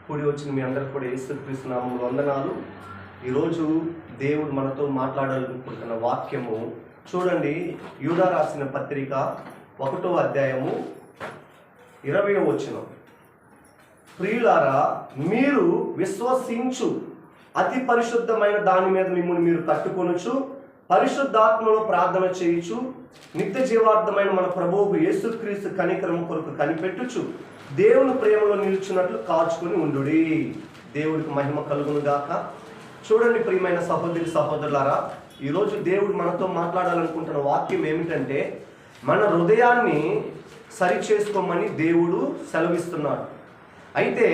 కూడి వచ్చిన మీ అందరికి కూడా యేసుక్రీస్తు నామములో వందనాలు. ఈరోజు దేవుడు మనతో మాట్లాడాలనుకుంటున్న వాక్యము చూడండి. యూదా రాసిన పత్రిక 1వ అధ్యాయము 20వ వచనం. ప్రియులారా, మీరు విశ్వసించు అతి పరిశుద్ధమైన దాని మీద మిమ్మల్ని మీరు కట్టుకొనుచు, పరిశుద్ధాత్మలో ప్రార్థన చేయుచు, నిత్య జీవార్థమైన మన ప్రభువు యేసుక్రీస్తు కనికరం కొరకు కనిపెట్టుచు దేవుని ప్రేమలో నిలుచున్నట్లు కాచుకొని ఉండుడి. దేవుడికి మహిమ కలుగును గాక. చూడండి ప్రియమైన సహోదరి సహోదరులారా, ఈరోజు దేవుడు మనతో మాట్లాడాలనుకుంటున్న వాక్యం ఏమిటంటే, మన హృదయాన్ని సరి చేసుకోమని దేవుడు సెలవిస్తున్నాడు. అయితే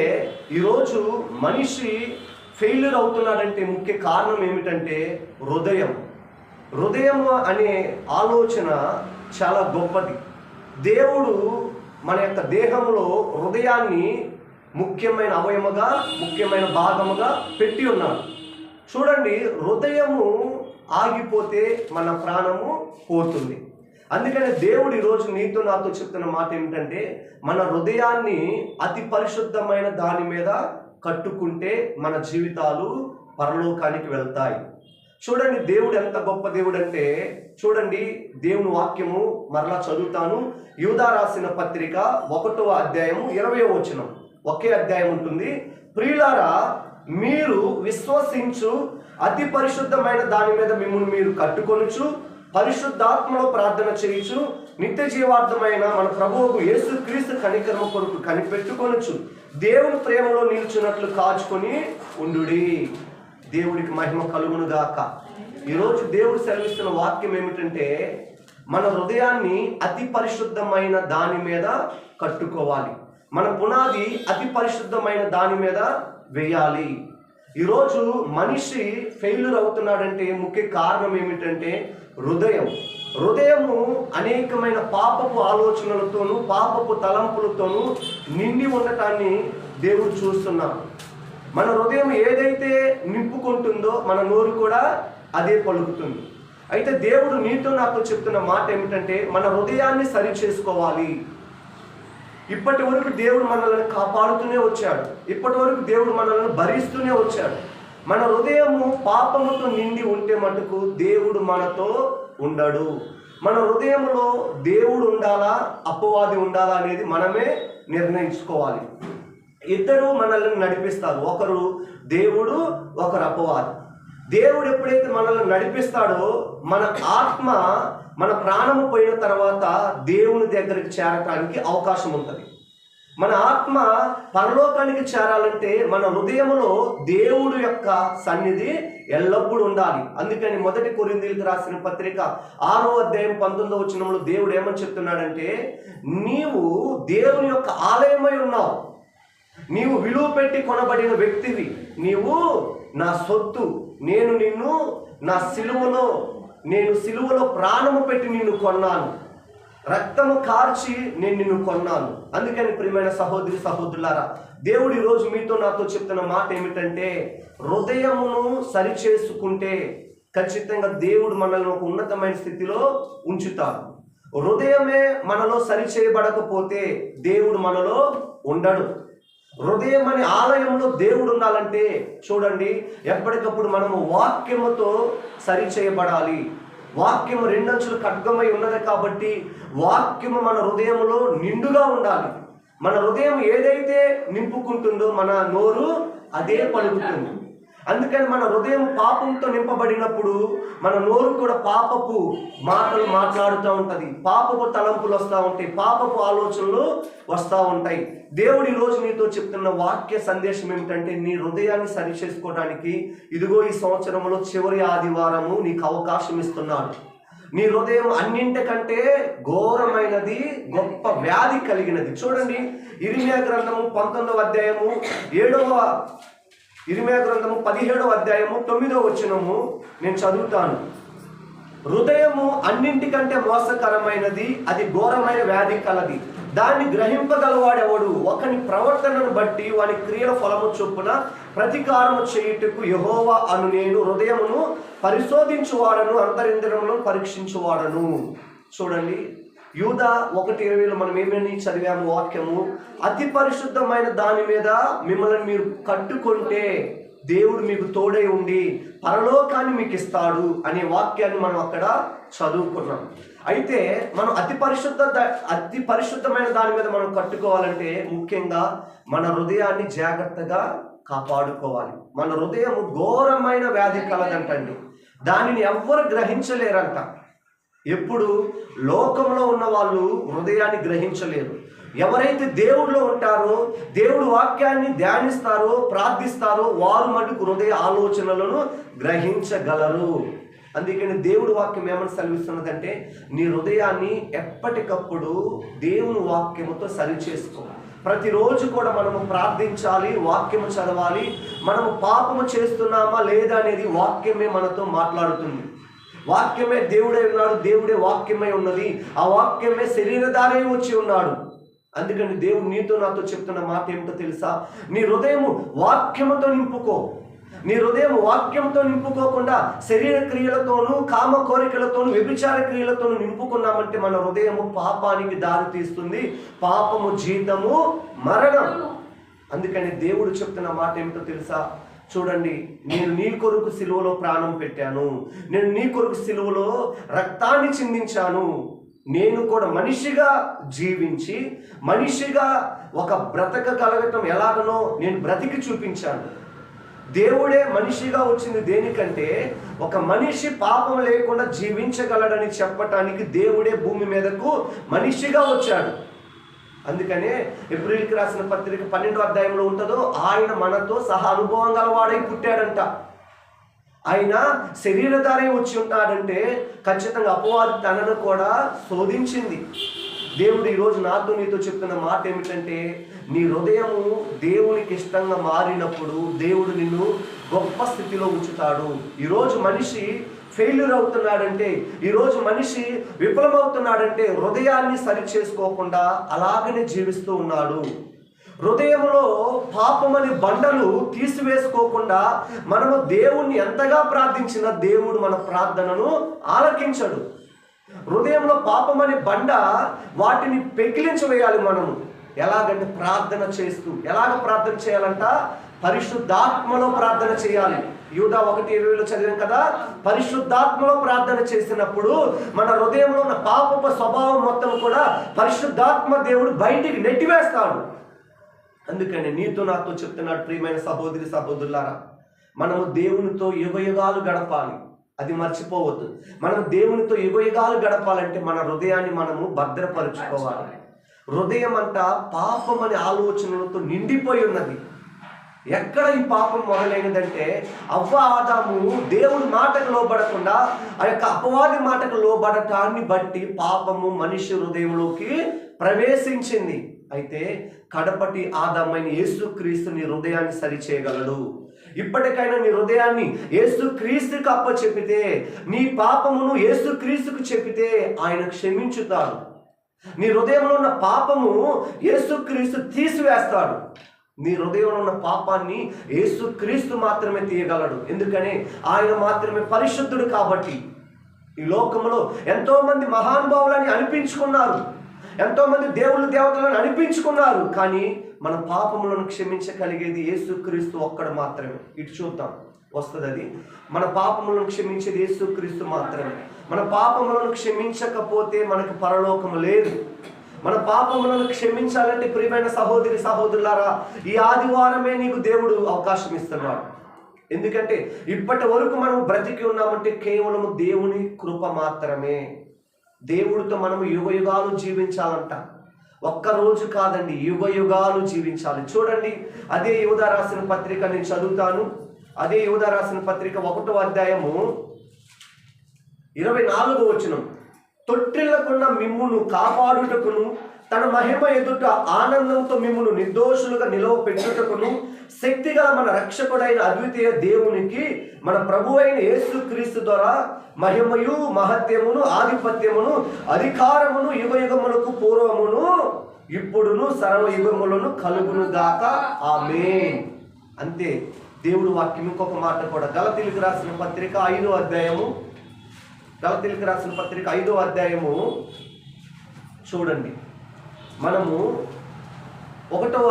ఈరోజు మనిషి ఫెయిల్యూర్ అవుతున్నాడంటే ముఖ్య కారణం ఏమిటంటే హృదయం అనే ఆలోచన చాలా గొప్పది. దేవుడు మన యొక్క దేహంలో హృదయాన్ని ముఖ్యమైన అవయముగా, ముఖ్యమైన భాగముగా పెట్టి ఉన్నాడు. చూడండి, హృదయము ఆగిపోతే మన ప్రాణము పోతుంది. అందుకని దేవుడు ఈరోజు నీతో నాతో చెప్తున్న మాట ఏమిటంటే, మన హృదయాన్ని అతి పరిశుద్ధమైన దాని మీద కట్టుకుంటే మన జీవితాలు పరలోకానికి వెళ్తాయి. చూడండి, దేవుడు ఎంత గొప్ప దేవుడు అంటే, చూడండి దేవుని వాక్యము మరలా చదువుతాను. యూదా రాసిన పత్రిక 1వ అధ్యాయము 20వ వచనం. ఒకే అధ్యాయం ఉంటుంది. ప్రియులారా, మీరు విశ్వసించు అతి పరిశుద్ధమైన దాని మీద మిమ్మల్ని మీరు కట్టుకొనుచు, పరిశుద్ధాత్మలో ప్రార్థన చేయుచు, నిత్య జీవార్థమైన మన ప్రభువుకు యేసుక్రీస్తు కనికరము కొరకు కనిపెట్టుకొనుచు దేవుని ప్రేమలో నిల్చున్నట్లు కాచుకొని ఉండుడి. దేవుడికి మహిమ కలుగును గాక. ఈరోజు దేవుడు సెలవిస్తున్న వాక్యం ఏమిటంటే, మన హృదయాన్ని అతి పరిశుద్ధమైన దాని మీద కట్టుకోవాలి. మన పునాది అతి పరిశుద్ధమైన దాని మీద వేయాలి. ఈరోజు మనిషి ఫెయిల్యూర్ అవుతున్నాడంటే ముఖ్య కారణం ఏమిటంటే హృదయము అనేకమైన పాపపు ఆలోచనలతోనూ పాపపు తలంపులతోనూ నిండి ఉండటాన్ని దేవుడు చూస్తున్నాడు. మన హృదయం ఏదైతే నింపుకుంటుందో మన నోరు కూడా అదే పలుకుతుంది. అయితే దేవుడు నీతో నాతో చెప్తున్న మాట ఏమిటంటే, మన హృదయాన్ని సరి చేసుకోవాలి. ఇప్పటి వరకు దేవుడు మనల్ని కాపాడుతూనే వచ్చాడు. ఇప్పటి వరకు దేవుడు మనల్ని భరిస్తూనే వచ్చాడు. మన హృదయము పాపముతో నిండి ఉంటే మటుకు దేవుడు మనతో ఉండడు. మన హృదయంలో దేవుడు ఉండాలా, అపవాది ఉండాలా అనేది మనమే నిర్ణయించుకోవాలి. ఇద్దరు మనల్ని నడిపిస్తారు. ఒకరు దేవుడు, ఒకరు అపవాది. దేవుడు ఎప్పుడైతే మనల్ని నడిపిస్తాడో మన ఆత్మ, మన ప్రాణము పోయిన తర్వాత దేవుని దగ్గరికి చేరటానికి అవకాశం ఉంటుంది. మన ఆత్మ పరలోకానికి చేరాలంటే మన హృదయములో దేవుడు యొక్క సన్నిధి ఎల్లప్పుడూ ఉండాలి. అందుకని 1 కొరింథీయులకు రాసిన పత్రిక 6వ అధ్యాయం 19వ వచనంలో దేవుడు ఏమని చెప్తున్నాడంటే, నీవు దేవుని యొక్క ఆలయమై ఉన్నావు, నీవు విలువ పెట్టి కొనబడిన వ్యక్తివి, నీవు నా సొత్తు, నేను నిన్ను నా సిలువలో ప్రాణము పెట్టి నిన్ను కొన్నాను, రక్తము కార్చి నేను నిన్ను కొన్నాను. అందుకని ప్రియమైన సహోదరి సహోదరులారా, దేవుడు ఈరోజు మీతో నాతో చెప్తున్న మాట ఏమిటంటే, హృదయమును సరిచేసుకుంటే ఖచ్చితంగా దేవుడు మనల్ని ఒక ఉన్నతమైన స్థితిలో ఉంచుతాడు. హృదయమే మనలో సరిచేయబడకపోతే దేవుడు మనలో ఉండడు. హృదయం అనే ఆలయంలో దేవుడు ఉండాలంటే చూడండి, ఎప్పటికప్పుడు మనము వాక్యముతో సరి చేయబడాలి. వాక్యము 2 అంచులు ఖడ్గమై ఉన్నది కాబట్టి వాక్యము మన హృదయంలో నిండుగా ఉండాలి. మన హృదయం ఏదైతే నింపుకుంటుందో మన నోరు అదే పలుకుతుంది. అందుకని మన హృదయం పాపంతో నింపబడినప్పుడు మన నోరు కూడా పాపపు మాటలు మాట్లాడుతూ ఉంటుంది, పాపపు తలంపులు వస్తూ ఉంటాయి, పాపపు ఆలోచనలు వస్తూ ఉంటాయి. దేవుడు ఈరోజు నీతో చెప్తున్న వాక్య సందేశం ఏమిటంటే, నీ హృదయాన్ని సరి చేసుకోవడానికి ఇదిగో ఈ సంవత్సరంలో చివరి ఆదివారము నీకు అవకాశం ఇస్తున్నాడు. నీ హృదయం అన్నింటికంటే ఘోరమైనది, గొప్ప వ్యాధి కలిగినది. చూడండి, ఇర్మియా గ్రంథము 19వ అధ్యాయము 17వ అధ్యాయము 9వ వచనము నేను చదువుతాను. హృదయము అన్నింటికంటే మోసకరమైనది, అది ఘోరమైన వ్యాధి కలది, దాన్ని గ్రహింపగలవాడెవడు? ఒకని ప్రవర్తనను బట్టి వాని క్రియల ఫలము చొప్పున ప్రతీకారము చేయుటకు యెహోవా అను నేను హృదయమును పరిశోధించువాడను, అంతరింద్రియములను పరీక్షించువాడను. చూడండి, యూదా 1:20 మనం ఏమని చదివాము వాక్యము, అతి పరిశుద్ధమైన దాని మీద మిమ్మల్ని మీరు కట్టుకుంటే దేవుడు మీకు తోడై ఉండి పరలోకాన్ని మీకు ఇస్తాడు అనే వాక్యాన్ని మనం అక్కడ చదువుకున్నాం. అయితే మనం అతి పరిశుద్ధమైన దాని మీద మనం కట్టుకోవాలంటే ముఖ్యంగా మన హృదయాన్ని జాగ్రత్తగా కాపాడుకోవాలి. మన హృదయం ఘోరమైన వ్యాధి కలదంటండి, దానిని ఎవ్వరు గ్రహించలేరంట. ఎప్పుడు లోకంలో ఉన్న వాళ్ళు హృదయాన్ని గ్రహించలేరు. ఎవరైతే దేవుడిలో ఉంటారో, దేవుడు వాక్యాన్ని ధ్యానిస్తారో, ప్రార్థిస్తారో వారు మటుకు హృదయ ఆలోచనలను గ్రహించగలరు. అందుకని దేవుడు వాక్యం ఏమని సెలవిస్తున్నదంటే, నీ హృదయాన్ని ఎప్పటికప్పుడు దేవుని వాక్యముతో సరిచేసుకో. ప్రతిరోజు కూడా మనము ప్రార్థించాలి, వాక్యము చదవాలి. మనము పాపము చేస్తున్నామా లేదా అనేది వాక్యమే మనతో మాట్లాడుతుంది. వాక్యమే దేవుడే ఉన్నాడు, దేవుడే వాక్యమై ఉన్నది, ఆ వాక్యమే శరీరధారై వచ్చి ఉన్నాడు. అందుకని దేవుడు నీతో నాతో చెప్తున్న మాట ఏమిటో తెలుసా? నీ హృదయము వాక్యముతో నింపుకో. నీ హృదయం వాక్యంతో నింపుకోకుండా శరీర క్రియలతోనూ, కామ కోరికలతోనూ, వ్యభిచార క్రియలతోనూ నింపుకున్నామంటే మన హృదయము పాపానికి దారి తీస్తుంది. పాపము జీతము మరణం. అందుకని దేవుడు చెప్తున్న మాట ఏమిటో తెలుసా? చూడండి, నేను నీ కొరకు సిలువలో ప్రాణం పెట్టాను, నేను నీ కొరకు సిలువలో రక్తాన్ని చిందించాను. నేను కూడా మనిషిగా జీవించి మనిషిగా ఒక బ్రతకగలగటం ఎలాగనో నేను బ్రతికి చూపించాను. దేవుడే మనిషిగా వచ్చింది దేనికంటే, ఒక మనిషి పాపం లేకుండా జీవించగలడని చెప్పటానికి దేవుడే భూమి మీదకు మనిషిగా వచ్చాడు. అందుకనే ఏప్రిల్కి రాసిన పత్రిక 12వ అధ్యాయంలో ఉంటుందో, ఆయన మనతో సహా అనుభవం గలవాడై పుట్టాడంట. ఆయన శరీరధారై వచ్చి ఉంటాడంటే ఖచ్చితంగా అపవాది తనను కూడా శోధించింది. దేవుడు ఈరోజు నాతో నీతో చెప్తున్న మాట ఏమిటంటే, నీ హృదయము దేవునికి ఇష్టంగా మారినప్పుడు దేవుడు నిన్ను గొప్ప స్థితిలో ఉంచుతాడు. ఈరోజు మనిషి ఫెయిల్యూర్ అవుతున్నాడంటే, ఈరోజు మనిషి విఫలమవుతున్నాడంటే హృదయాన్ని సరి చేసుకోకుండా అలాగనే జీవిస్తూ ఉన్నాడు. హృదయంలో పాపమని బండలు తీసివేసుకోకుండా మనము దేవుణ్ణి ఎంతగా ప్రార్థించినా దేవుడు మన ప్రార్థనను ఆలకించడు. హృదయంలో పాపమని బండ వాటిని పెకిలించవేయాలి. మనము ఎలాగంటే ప్రార్థన చేస్తూ. ఎలాగ ప్రార్థన చేయాలంట? పరిశుద్ధాత్మలో ప్రార్థన చేయాలి. యూదా 1:20 చదివాం కదా, పరిశుద్ధాత్మలో ప్రార్థన చేసినప్పుడు మన హృదయంలో ఉన్న పాపపు స్వభావం మొత్తం కూడా పరిశుద్ధాత్మ దేవుడు బయటికి నెట్టివేస్తాడు. అందుకని నీతో నాతో చెప్తున్నాడు, ప్రియమైన సహోదరి సహోదరులారా, మనము దేవునితో యుగయుగాలు గడపాలి. అది మర్చిపోవద్దు. మనం దేవునితో యుగయుగాలు గడపాలంటే మన హృదయాన్ని మనము భద్రపరుచుకోవాలి. హృదయం అంట పాపం అనే ఆలోచనలతో నిండిపోయి ఉన్నది. ఎక్కడ ఈ పాపం మొదలైనదంటే, అవ్వ ఆదాము దేవుని మాటకు లోబడకుండా ఆ యొక్క అపవాది మాటకు లోబడటాన్ని బట్టి పాపము మనిషి హృదయంలోకి ప్రవేశించింది. అయితే కడపటి ఆదామైన యేసుక్రీస్తు నీ హృదయాన్ని సరిచేయగలడు. ఇప్పటికైనా నీ హృదయాన్ని యేసుక్రీస్తుకు అప్పచెప్పితే, నీ పాపమును యేసుక్రీస్తుకు చెప్పితే ఆయన క్షమించుతాడు. నీ హృదయంలో ఉన్న పాపము యేసుక్రీస్తు తీసివేస్తాడు. నీ హృదయంలో ఉన్న పాపాన్ని యేసుక్రీస్తు మాత్రమే తీయగలడు. ఎందుకని ఆయన మాత్రమే పరిశుద్ధుడు. కాబట్టి ఈ లోకంలో ఎంతో మంది మహానుభావులని అనిపించుకున్నారు, ఎంతో మంది దేవుళ్ళు దేవతలను అనిపించుకున్నారు. కానీ మన పాపములను క్షమించగలిగేది యేసుక్రీస్తు ఒక్కడు మాత్రమే. ఇటు చూద్దాం, వస్తుంది అది. మన పాపములను క్షమించేది యేసుక్రీస్తు మాత్రమే. మన పాపములను క్షమించకపోతే మనకు పరలోకము లేదు. మన పాపములను క్షమించాలంటే ప్రియమైన సహోదరి సహోదరులారా, ఈ ఆదివారమే నీకు దేవుడు అవకాశం ఇస్తున్నాడు. ఎందుకంటే ఇప్పటి వరకు మనం బ్రతికి ఉన్నామంటే కేవలం దేవుని కృప మాత్రమే. దేవుడితో మనము యుగయుగాలు జీవించాలంట. ఒక్కరోజు కాదండి, యుగయుగాలు జీవించాలి. చూడండి, అదే యూదా రాసిన పత్రిక నేను చదువుతాను. అదే యూదా రాసిన పత్రిక 1వ అధ్యాయము 24వ వచనం. తొట్టిల్లకున్న మిమ్మును కాపాడుటకును, తన మహిమ ఎదుట ఆనందంతో మిమ్మును నిర్దోషులుగా నిలవ పెట్టుటకును శక్తిగల మన రక్షకుడైన అద్వితీయ దేవునికి మన ప్రభు అయిన యేసుక్రీస్తు ద్వారా మహిమయు మహత్యమును ఆధిపత్యమును అధికారమును యుగయుగములకు పూర్వమును ఇప్పుడును సర్వయుగములను కలుగును గాక ఆమేన్. అంతే. దేవుడు వాక్యం ఇంకొక మాట కూడా గలతీయులకు రాసిన పత్రిక 5వ అధ్యాయము, గలతీయులకు రాసిన పత్రిక 5వ అధ్యాయము చూడండి, మనము 1వ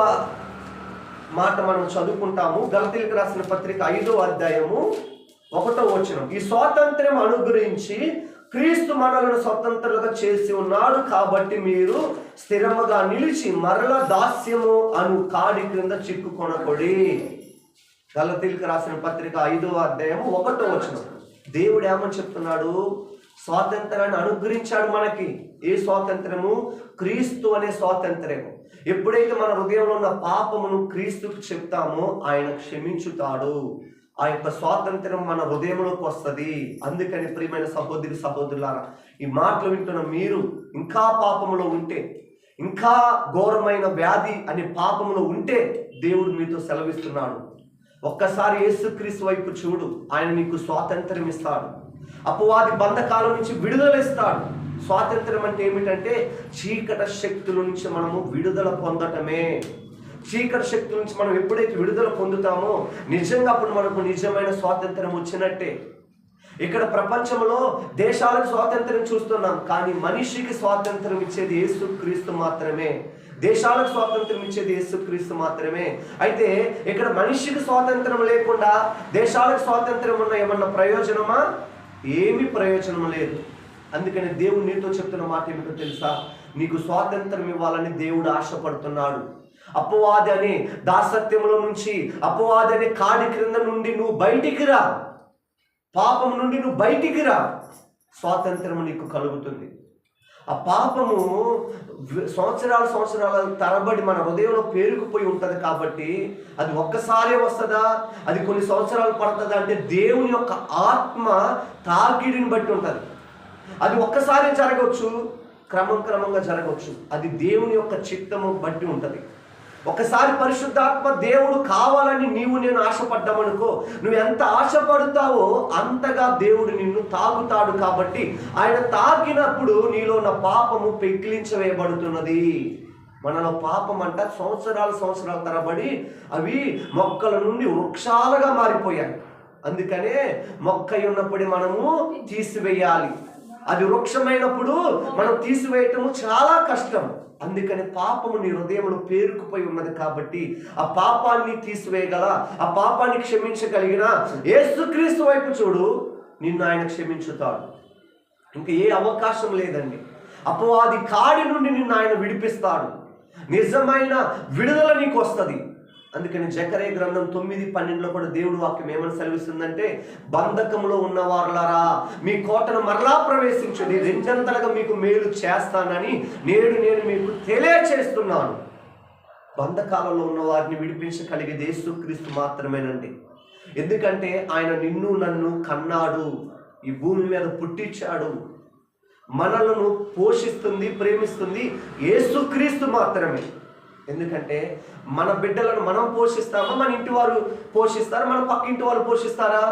మాట మనం చదువుకుంటాము. గలతీయులకు రాసిన పత్రిక 5వ అధ్యాయము 1వ వచనం. ఈ స్వాతంత్ర్యం అనుగ్రహించి క్రీస్తు మనలను స్వతంత్రులుగా చేసి ఉన్నాడు, కాబట్టి మీరు స్థిరముగా నిలిచి మరల దాస్యము అను కాడి క్రింద చిక్కుకొనకొడి. గలతీయులకు రాసిన పత్రిక 5వ అధ్యాయము 1వ వచనం. దేవుడు ఏమని చెప్తున్నాడు? స్వాతంత్రాన్ని అనుగ్రహించాడు మనకి. ఏ స్వాతంత్రము? క్రీస్తు అనే స్వాతంత్ర్యము. ఎప్పుడైతే మన హృదయంలో ఉన్న పాపమును క్రీస్తుకు చెప్తామో ఆయన క్షమించుతాడు. ఆ యొక్క స్వాతంత్రం మన హృదయంలోకి వస్తుంది. అందుకని ప్రియమైన సహోదరులారా, ఈ మాటలు వింటున్న మీరు ఇంకా పాపములో ఉంటే, ఇంకా ఘోరమైన వ్యాధి అనే పాపములో ఉంటే దేవుడు మీతో సెలవిస్తున్నాడు, ఒక్కసారి యేసుక్రీస్తు వైపు చూడు, ఆయన నీకు స్వాతంత్రం ఇస్తాడు. అపవాది బంధకాల నుంచి విడుదల ఇస్తాడు. స్వాతంత్రం అంటే ఏమిటంటే చీకటి శక్తుల నుంచి మనము విడుదల పొందటమే. చీకటి శక్తుల నుంచి మనం ఎప్పుడైతే విడుదల పొందుతామో నిజంగా అప్పుడు మనకు నిజమైన స్వాతంత్రం వచ్చినట్టే. ఇక్కడ ప్రపంచంలో దేశాలకు స్వాతంత్రం చూస్తున్నాం, కానీ మనిషికి స్వాతంత్రం ఇచ్చేది యేసుక్రీస్తు మాత్రమే. దేశాలకు స్వాతంత్రం ఇచ్చేది యేసుక్రీస్తు మాత్రమే. అయితే ఇక్కడ మనిషికి స్వాతంత్రం లేకుండా దేశాలకు స్వాతంత్రం ఉన్న ఏమన్నా ప్రయోజనమా? ఏమీ ప్రయోజనం లేదు. అందుకని దేవుడు నీతో చెప్తున్న మాట ఏమిటో తెలుసా? నీకు స్వాతంత్రం ఇవ్వాలని దేవుడు ఆశపడుతున్నాడు. అపవాది అనే దాసత్యంలో నుంచి, అపవాది అనే కాడి క్రింద నుండి నువ్వు బయటికి రా. పాపం నుండి నువ్వు బయటికి రా, స్వాతంత్రము నీకు కలుగుతుంది. ఆ పాపము సంవత్సరాల తరబడి మన హృదయంలో పేరుకుపోయి ఉంటుంది కాబట్టి అది ఒక్కసారే వస్తుందా, అది కొన్ని సంవత్సరాలు పడుతుందా అంటే దేవుని యొక్క ఆత్మ తాకిడిని బట్టి ఉంటుంది. అది ఒక్కసారి జరగవచ్చు, క్రమంగా జరగవచ్చు. అది దేవుని యొక్క చిత్తము బట్టి ఉంటుంది. ఒకసారి పరిశుద్ధాత్మ దేవుడు కావాలని నేను ఆశపడ్డామనుకో, నువ్వు ఎంత ఆశపడతావో అంతగా దేవుడు నిన్ను తాకుతాడు. కాబట్టి ఆయన తాకినప్పుడు నీలో ఉన్న పాపము పెకిలించవేయబడుతున్నది. మనలో పాపం అంట సంవత్సరాల తరబడి అవి మొక్కల నుండి వృక్షాలుగా మారిపోయాయి. అందుకనే మొక్క ఉన్నప్పుడు మనము తీసివేయాలి. అది వృక్షమైనప్పుడు మనం తీసివేయటము చాలా కష్టం. అందుకని పాపము నీ హృదయంలో పేరుకుపోయి ఉన్నది కాబట్టి ఆ పాపాన్ని తీసివేయగల, ఆ పాపాన్ని క్షమించగలిగిన యేసుక్రీస్తు వైపు చూడు, నిన్ను ఆయన క్షమించుతాడు. ఇంకా ఏ అవకాశం లేదండి. అపవాది కాడి నుండి నిన్ను ఆయన విడిపిస్తాడు. నిజమైన విడుదల నీకు వస్తుంది. అందుకని జకర్యా గ్రంథం 9:12 కూడా దేవుడు వాక్యం ఏమని సెలవిస్తుందంటే, బంధకంలో ఉన్నవారులారా మీ కోటను మరలా ప్రవేశించండి, రెండంతలుగా మీకు మేలు చేస్తానని నేను మీకు తెలియచేస్తున్నాను. బంధకాలలో ఉన్న వారిని విడిపించగలిగేది యేసుక్రీస్తు మాత్రమేనండి. ఎందుకంటే ఆయన నిన్ను నన్ను కన్నాడు, ఈ భూమి మీద పుట్టించాడు. మనలను పోషిస్తుంది, ప్రేమిస్తుంది యేసుక్రీస్తు మాత్రమే. ఎందుకంటే మన బిడ్డలను మనం పోషిస్తామా, మన ఇంటి వారు పోషిస్తారా, మన పక్కింటి వాళ్ళు పోషిస్తారా?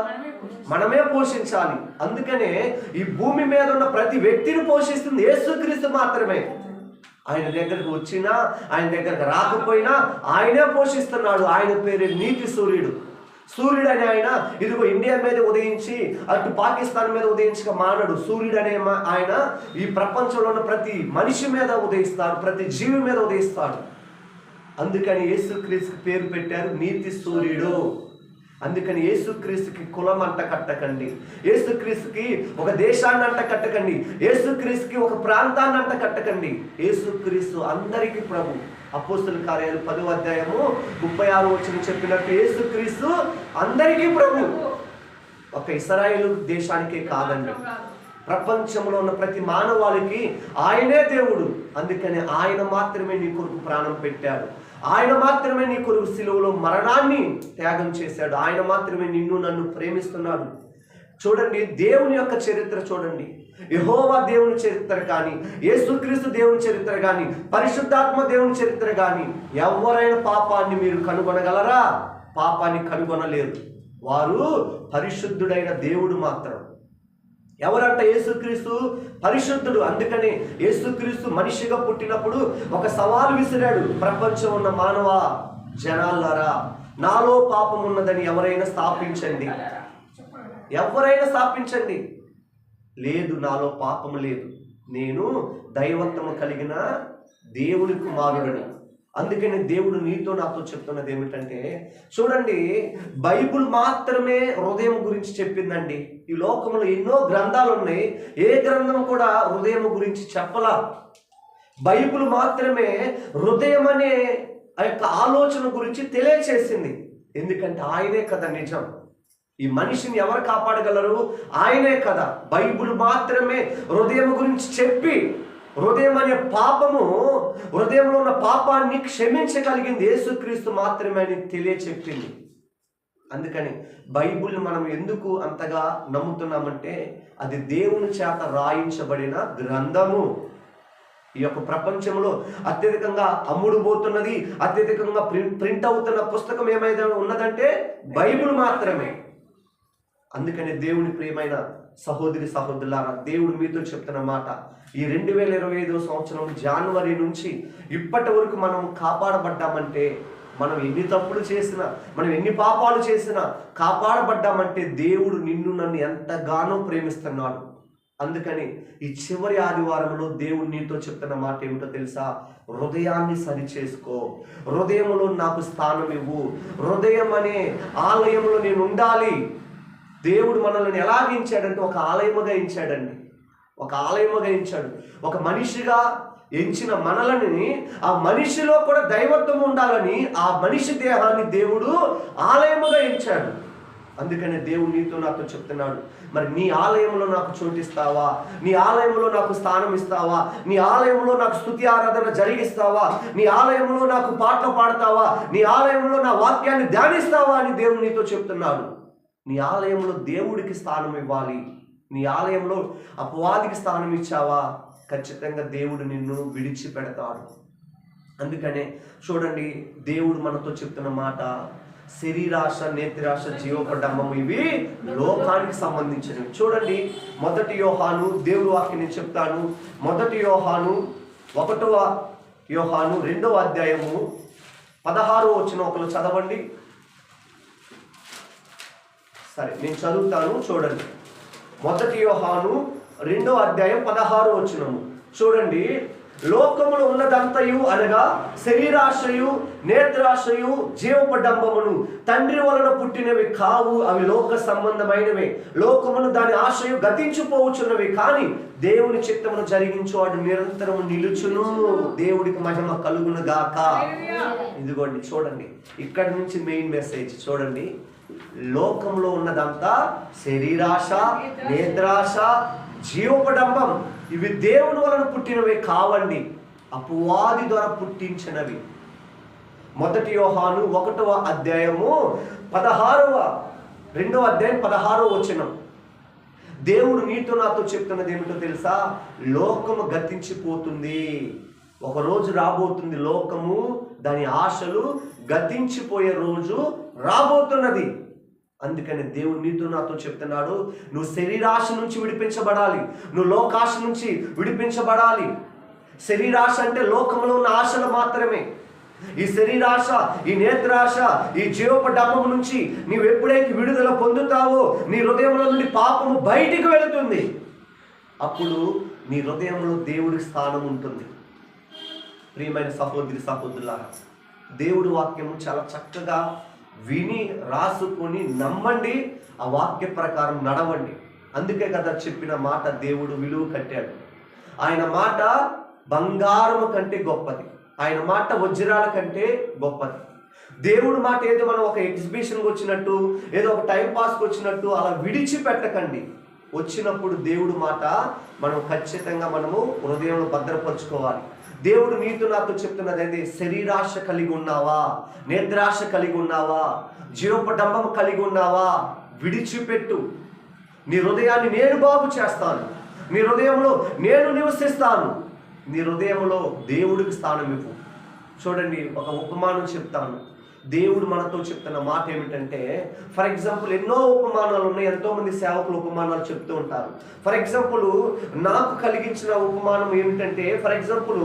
మనమే పోషించాలి. అందుకనే ఈ భూమి మీద ఉన్న ప్రతి వ్యక్తిని పోషిస్తుంది యేసుక్రీస్తు మాత్రమే. ఆయన దగ్గరకు వచ్చినా, ఆయన దగ్గరకు రాకపోయినా ఆయనే పోషిస్తున్నాడు. ఆయన పేరు నీతి సూర్యుడు. సూర్యుడు అనే ఆయన ఇదిగో ఇండియా మీద ఉదయించి అటు పాకిస్తాన్ మీద ఉదయించక మానడు. సూర్యుడు అనే ఆయన ఈ ప్రపంచంలో ఉన్న ప్రతి మనిషి మీద ఉదయిస్తాడు, ప్రతి జీవి మీద ఉదయిస్తాడు. అందుకని యేసుక్రీస్తుకి పేరు పెట్టారు నీతి సూర్యుడు. అందుకని యేసుక్రీస్తుకి కులం అంట కట్టకండి, యేసుక్రీస్తుకి ఒక దేశాన్ని అంట కట్టకండి, యేసుక్రీస్తుకి ఒక ప్రాంతాన్ని అంట కట్టకండి. యేసుక్రీస్తు అందరికీ ప్రభు. అపోస్తలుల కార్యాలు 10వ అధ్యాయము 36వ వచనం చెప్పినట్టు యేసుక్రీస్తు అందరికీ ప్రభు. ఒక ఇశ్రాయేలు దేశానికే కాదండి, ప్రపంచంలో ఉన్న ప్రతి మానవాళికి ఆయనే దేవుడు. అందుకని ఆయన మాత్రమే నీ కొరకు ప్రాణం పెట్టాడు. ఆయన మాత్రమే నీ కొరకు సిలువలో మరణాన్ని త్యాగం చేశాడు. ఆయన మాత్రమే నిన్ను నన్ను ప్రేమిస్తున్నాడు. చూడండి దేవుని యొక్క చరిత్ర చూడండి. యెహోవా దేవుని చరిత్ర కానీ, యేసుక్రీస్తు దేవుని చరిత్ర కానీ, పరిశుద్ధాత్మ దేవుని చరిత్ర కానీ ఎవరైనా పాపాన్ని మీరు కనుగొనగలరా? పాపాన్ని కనుగొనలేరు. వారు పరిశుద్ధుడైన దేవుడు మాత్రం. ఎవరంట? యేసుక్రీస్తు పరిశుద్ధుడు. అందుకని యేసుక్రీస్తు మనిషిగా పుట్టినప్పుడు ఒక సవాలు విసిరాడు. ప్రపంచం ఉన్న మానవ జనాలారా, నాలో పాపం ఉన్నదని ఎవరైనా స్థాపించండి. ఎవరైనా స్థాపించండి. లేదు, నాలో పాపం లేదు. నేను దైవత్వము కలిగిన దేవుని కుమారుడిని. అందుకని దేవుడు నీతో నాతో చెప్తున్నది ఏమిటంటే, చూడండి, బైబిల్ మాత్రమే హృదయం గురించి చెప్పిందండి. ఈ లోకంలో ఎన్నో గ్రంథాలు ఉన్నాయి, ఏ గ్రంథం కూడా హృదయం గురించి చెప్పలా. బైబిల్ మాత్రమే హృదయం అనే ఆ యొక్క ఆలోచన గురించి తెలియచేసింది. ఎందుకంటే ఆయనే కదా నిజం. ఈ మనిషిని ఎవరు కాపాడగలరు? ఆయనే కదా. బైబిల్ మాత్రమే హృదయం గురించి చెప్పి, హృదయం అనే పాపము, హృదయంలో ఉన్న పాపాన్ని క్షమించగలిగింది యేసుక్రీస్తు మాత్రమే అని తెలియచెప్పింది. అందుకని బైబిల్ని మనం ఎందుకు అంతగా నమ్ముతున్నామంటే, అది దేవుని చేత రాయించబడిన గ్రంథము. ఈ యొక్క ప్రపంచంలో అత్యధికంగా అమ్ముడుపోతున్నది, అత్యధికంగా ప్రింట్ అవుతున్న పుస్తకం ఏమైనా ఉన్నదంటే బైబిల్ మాత్రమే. అందుకని దేవుని ప్రియమైన సహోదరి సహోదరులారా, దేవుడు మీతో చెప్తున్న మాట, ఈ 2025 సంవత్సరం జనవరి నుంచి ఇప్పటి వరకు మనం కాపాడబడ్డామంటే, మనం ఎన్ని తప్పులు చేసినా, మనం ఎన్ని పాపాలు చేసినా కాపాడబడ్డామంటే దేవుడు నిన్ను నన్ను ఎంతగానో ప్రేమిస్తున్నాడు. అందుకని ఈ చివరి ఆదివారంలో దేవుడు నీతో చెప్తున్న మాట ఏమిటో తెలుసా? హృదయాన్ని సరి చేసుకో, హృదయంలో నాకు స్థానం ఇవ్వు, హృదయం అనే ఆలయంలో నేను ఉండాలి. దేవుడు మనల్ని ఎలాగించాడంటే ఒక ఆలయముగా ఎంచాడండి. ఒక ఆలయముగా ఎంచాడు. ఒక మనిషిగా ఎంచిన మనలని ఆ మనిషిలో కూడా దైవత్వం ఉండాలని ఆ మనిషి దేహాన్ని దేవుడు ఆలయముగా ఎంచాడు. అందుకని దేవుడు నీతో నాతో చెప్తున్నాడు, మరి నీ ఆలయంలో నాకు చోటిస్తావా? నీ ఆలయంలో నాకు స్థానం ఇస్తావా? నీ ఆలయంలో నాకు స్తుతి ఆరాధన జరిగిస్తావా? నీ ఆలయంలో నాకు పాటలు పాడతావా? నీ ఆలయంలో నా వాక్యాన్ని ధ్యానిస్తావా అని దేవుడు నీతో చెప్తున్నాడు. నీ ఆలయంలో దేవుడికి స్థానం ఇవ్వాలి. నీ ఆలయంలో అపవాదికి స్థానం ఇచ్చావా, ఖచ్చితంగా దేవుడు నిన్ను విడిచిపెడతాడు. అందుకనే చూడండి, దేవుడు మనతో చెప్తున్న మాట, శరీరాశ, నేత్రాశ, జీవపడంబము ఇవి లోకానికి సంబంధించినవి. చూడండి, 1 యోహాను, దేవుడు వాక్యం నేను చెప్తాను. 1 యోహాను 1వ యోహాను 2వ అధ్యాయము 16వ వచనం ఒకరు చదవండి. సరే, నేను చదువుతాను, చూడండి. 1 యోహాను 2వ అధ్యాయం 16వ వచనము చూడండి. లోకములో ఉన్నదంతయు అనగా శరీరాశయు, నేత్రాశయు, జీవపడంబమును తండ్రి వలన పుట్టినవి కావు, అవి లోక సంబంధమైనవే. లోకమును దాని ఆశయు గతించిపోవచ్చున్నవి, కానీ దేవుని చిత్తమును జరిగించువాడు నిరంతరము నిలుచును. దేవుడికి మహిమ కలుగును గాక. ఇదిగోండి, చూడండి, ఇక్కడ నుంచి మెయిన్ మెసేజ్ చూడండి. లోకంలో ఉన్నదంతా శరీరాశ, నేత్రాశ, జీవపడంబం, ఇవి దేవుని వలన పుట్టినవే కావండి, అపవాది ద్వారా పుట్టించినవి. 1 యోహాను 1వ అధ్యాయము 2వ అధ్యాయం 16వ వచనం. దేవుడు నీతో నాతో చెప్తున్నది ఏమిటో తెలుసా? లోకము గతించిపోతుంది, ఒకరోజు రాబోతుంది. లోకము దాని ఆశలు గతించిపోయే రోజు రాబోతున్నది. అందుకని దేవుడు నీతో నాతో చెప్తున్నాడు, నువ్వు శరీరాశ నుంచి విడిపించబడాలి, నువ్వు లోకాశ నుంచి విడిపించబడాలి. శరీరాశ అంటే లోకంలో ఉన్న ఆశలు మాత్రమే. ఈ శరీరాశ, ఈ నేత్రాశ, ఈ జీవపడంబం నుంచి నీవు ఎప్పుడైతే విడుదల పొందుతావో నీ హృదయంలో నుండి పాపము బయటికి వెళుతుంది. అప్పుడు నీ హృదయంలో దేవుడికి స్థానం ఉంటుంది. ప్రియమైన సహోదరి సహోదరులారా, దేవుడి వాక్యము చాలా చక్కగా విని రాసుకొని నమ్మండి, ఆ వాక్య ప్రకారం నడవండి. అందుకే కదా చెప్పిన మాట దేవుడు విలువ కట్టాడు. ఆయన మాట బంగారము కంటే గొప్పది, ఆయన మాట వజ్రాల కంటే గొప్పది. దేవుడి మాట ఏదో మనం ఒక ఎగ్జిబిషన్కి వచ్చినట్టు, ఏదో ఒక టైం పాస్కి వచ్చినట్టు అలా విడిచిపెట్టకండి. వచ్చినప్పుడు దేవుడి మాట మనం ఖచ్చితంగా మనము హృదయంలో భద్రపరచుకోవాలి. దేవుడు నీతో నాతో చెప్తున్నది ఏంటి? శరీరాశ కలిగి ఉన్నావా, నేత్రాశ కలిగి ఉన్నావా, జీవపడంబం కలిగి ఉన్నావా? విడిచిపెట్టు. నీ హృదయాన్ని నేను బాగు చేస్తాను, నీ హృదయంలో నేను నివసిస్తాను, నీ హృదయంలో దేవుడికి స్థానం ఇవ్వు. చూడండి, ఒక ఉపమానం చెప్తాను. దేవుడు మనతో చెప్తున్న మాట ఏమిటంటే, ఫర్ ఎగ్జాంపుల్ ఎన్నో ఉపమానాలు ఉన్నాయి, ఎంతోమంది సేవకులు ఉపమానాలు చెప్తూ ఉంటారు. ఫర్ ఎగ్జాంపుల్ నాకు కలిగించిన ఉపమానం ఏమిటంటే, ఫర్ ఎగ్జాంపుల్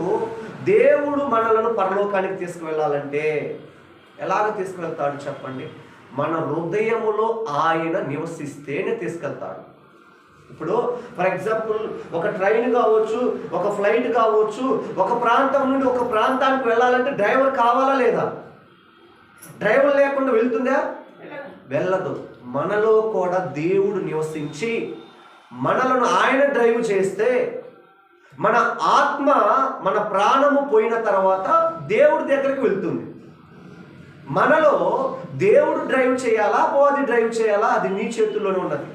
దేవుడు మనలను పరలోకానికి తీసుకువెళ్ళాలంటే ఎలాగ తీసుకువెళ్తాడు చెప్పండి? మన హృదయములో ఆయన నివసిస్తేనే తీసుకెళ్తాడు. ఇప్పుడు ఫర్ ఎగ్జాంపుల్ ఒక ట్రైన్ కావచ్చు, ఒక ఫ్లైట్ కావచ్చు, ఒక ప్రాంతం నుండి ఒక ప్రాంతానికి వెళ్ళాలంటే డ్రైవర్ కావాలా లేదా? డ్రైవర్ లేకుండా వెళ్తుందా? వెళ్ళదు. మనలో కూడా దేవుడు నివసించి మనలను ఆయన డ్రైవ్ చేస్తే మన ఆత్మ, మన ప్రాణము పోయిన తర్వాత దేవుడి దగ్గరికి వెళ్తుంది. మనలో దేవుడు డ్రైవ్ చేయాలా, అపవాది డ్రైవ్ చేయాలా, అది నీ చేతుల్లోనే ఉన్నది.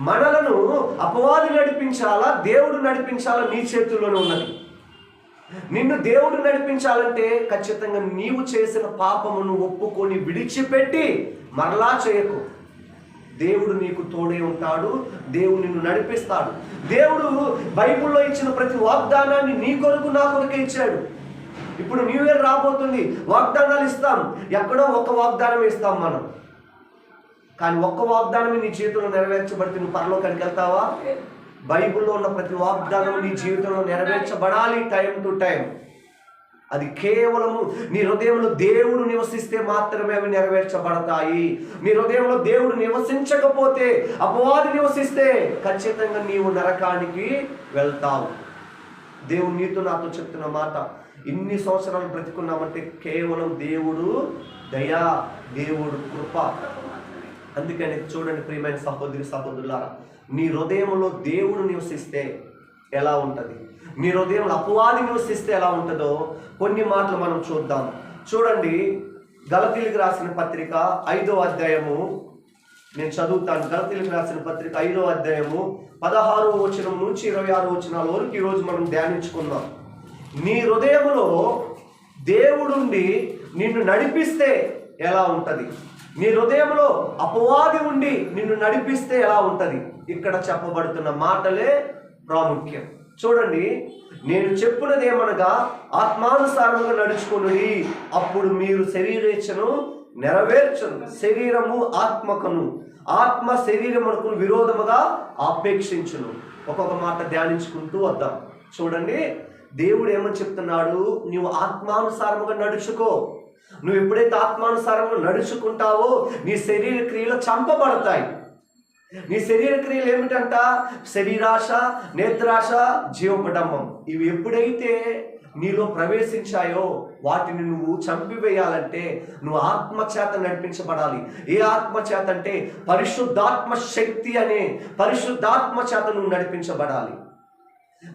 మనలను అపవాది నడిపించాలా, దేవుడు నడిపించాలా, నీ చేతుల్లోనే ఉన్నది. నిన్ను దేవుడు నడిపించాలంటే ఖచ్చితంగా నీవు చేసిన పాపమును ఒప్పుకొని విడిచిపెట్టి మరలా చేయకు. దేవుడు నీకు తోడే ఉంటాడు, దేవుడు నిన్ను నడిపిస్తాడు. దేవుడు బైబిల్లో ఇచ్చిన ప్రతి వాగ్దానాన్ని నీ కొరకు, నా కొరకే ఇచ్చాడు. ఇప్పుడు న్యూ ఇయర్ రాబోతుంది, వాగ్దానాలు ఇస్తాం, ఎక్కడో ఒక వాగ్దానం ఇస్తాం మనం. కానీ ఒక్క వాగ్దానమే నీ జీవితంలో నెరవేర్చబడితే నువ్వు పరలోకానికి వెళ్తావా? బైబిల్లో ఉన్న ప్రతి వాగ్దానం నీ జీవితంలో నెరవేర్చబడాలి, టైం టు టైం. అది కేవలము నీ హృదయంలో దేవుడు నివసిస్తే మాత్రమే అవి నెరవేర్చబడతాయి. నీ హృదయంలో దేవుడు నివసించకపోతే, అపవాది నివసిస్తే ఖచ్చితంగా నీవు నరకానికి వెళ్తావు. దేవుడు నీతో నాతో చెప్తున్న మాట, ఇన్ని సంవత్సరాలు బ్రతికున్నామంటే కేవలం దేవుడు దయా, దేవుడు కృప. అందుకని చూడండి ప్రియమైన సహోదరి సహోదరులారా, నీ హృదయంలో దేవుడు నివసిస్తే ఎలా ఉంటుంది, నీ హృదయంలో అపవాది నివసిస్తే ఎలా ఉంటుందో కొన్ని మాటలు మనం చూద్దాం. చూడండి, గలతీయులకు రాసిన పత్రిక 5వ అధ్యాయము నేను చదువుతాను. గలతీయులకు రాసిన పత్రిక 5వ అధ్యాయము 16వ వచనం నుంచి 26వ వచనాల వరకు ఈరోజు మనం ధ్యానించుకుందాం. నీ హృదయంలో దేవుడుండి నిన్ను నడిపిస్తే ఎలా ఉంటుంది, నీ హృదయంలో అపవాది ఉండి నిన్ను నడిపిస్తే ఎలా ఉంటుంది, ఇక్కడ చెప్పబడుతున్న మాటలే ప్రాముఖ్యం. చూడండి, నేను చెప్పినది ఏమనగా ఆత్మానుసారంగా నడుచుకుని అప్పుడు మీరు శరీరేచ్ఛను నెరవేర్చను. శరీరము ఆత్మకును, ఆత్మ శరీరమునకు విరోధముగా ఆపేక్షించును. ఒక్కొక్క మాట ధ్యానించుకుంటూ వద్దాం. చూడండి, దేవుడు ఏమని చెప్తున్నాడు, నువ్వు ఆత్మానుసారముగా నడుచుకో. నువ్వు ఎప్పుడైతే ఆత్మానుసారంగా నడుచుకుంటావో నీ శరీర క్రియలు చంపబడతాయి. నీ శరీర క్రియలు ఏమిటంట? శరీరాశ, నేత్రాశ, జీవపడంబం. ఇవి ఎప్పుడైతే నీలో ప్రవేశించాయో వాటిని నువ్వు చంపివేయాలంటే నువ్వు ఆత్మచేత నడిపించబడాలి. ఏ ఆత్మచేత అంటే పరిశుద్ధాత్మ శక్తి అనే పరిశుద్ధాత్మ చేత నువ్వు నడిపించబడాలి.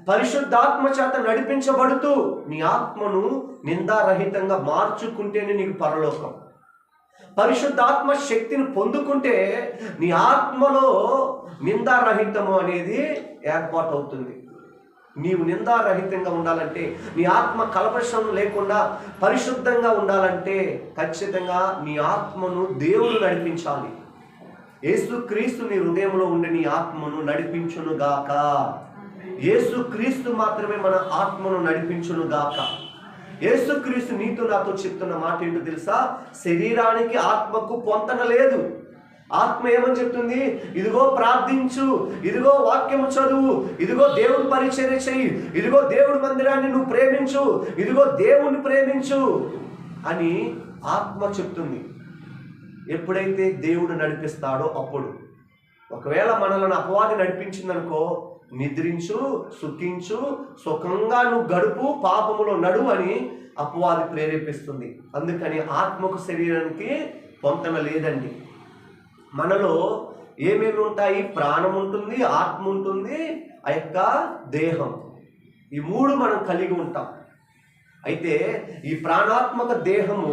పరిశుద్ధాత్మ చేత నడిపించబడుతూ నీ ఆత్మను నిందారహితంగా మార్చుకుంటేనే నీకు పరలోకం. పరిశుద్ధాత్మ శక్తిని పొందుకుంటే నీ ఆత్మలో నిందారహితము అనేది ఏర్పాటు అవుతుంది. నీవు నిందారహితంగా ఉండాలంటే, నీ ఆత్మ కల్మషం లేకుండా పరిశుద్ధంగా ఉండాలంటే ఖచ్చితంగా నీ ఆత్మను దేవుడు నడిపించాలి. యేసుక్రీస్తు నీ హృదయంలో ఉండి నీ ఆత్మను నడిపించునుగాక. యేసుక్రీస్తు మాత్రమే మన ఆత్మను నడిపించునుగాక. యేసుక్రీస్తు నీతో నాతో చెప్తున్న మాట ఏంటో తెలుసా? శరీరానికి ఆత్మకు పొంతన లేదు. ఆత్మ ఏమని చెప్తుంది? ఇదిగో ప్రార్థించు, ఇదిగో వాక్యము చదువు, ఇదిగో దేవుడి పరిచర్య చెయ్యి, ఇదిగో దేవుడి మందిరాన్ని నువ్వు ప్రేమించు, ఇదిగో దేవుణ్ణి ప్రేమించు అని ఆత్మ చెప్తుంది. ఎప్పుడైతే దేవుడు నడిపిస్తాడో అప్పుడు. ఒకవేళ మనల్ని అపవాది నడిపించిందనుకో, నిద్రించు, సుఖించు, సుఖంగా నువ్వు గడుపు, పాపములో నడువు అని అపవాది ప్రేరేపిస్తుంది. అందుకని ఆత్మకు శరీరానికి పొంతన లేదండి. మనలో ఏమేమి ఉంటాయి? ప్రాణం ఉంటుంది, ఆత్మ ఉంటుంది, ఆ యొక్క దేహం. ఈ మూడు మనం కలిగి ఉంటాం. అయితే ఈ ప్రాణాత్మక దేహము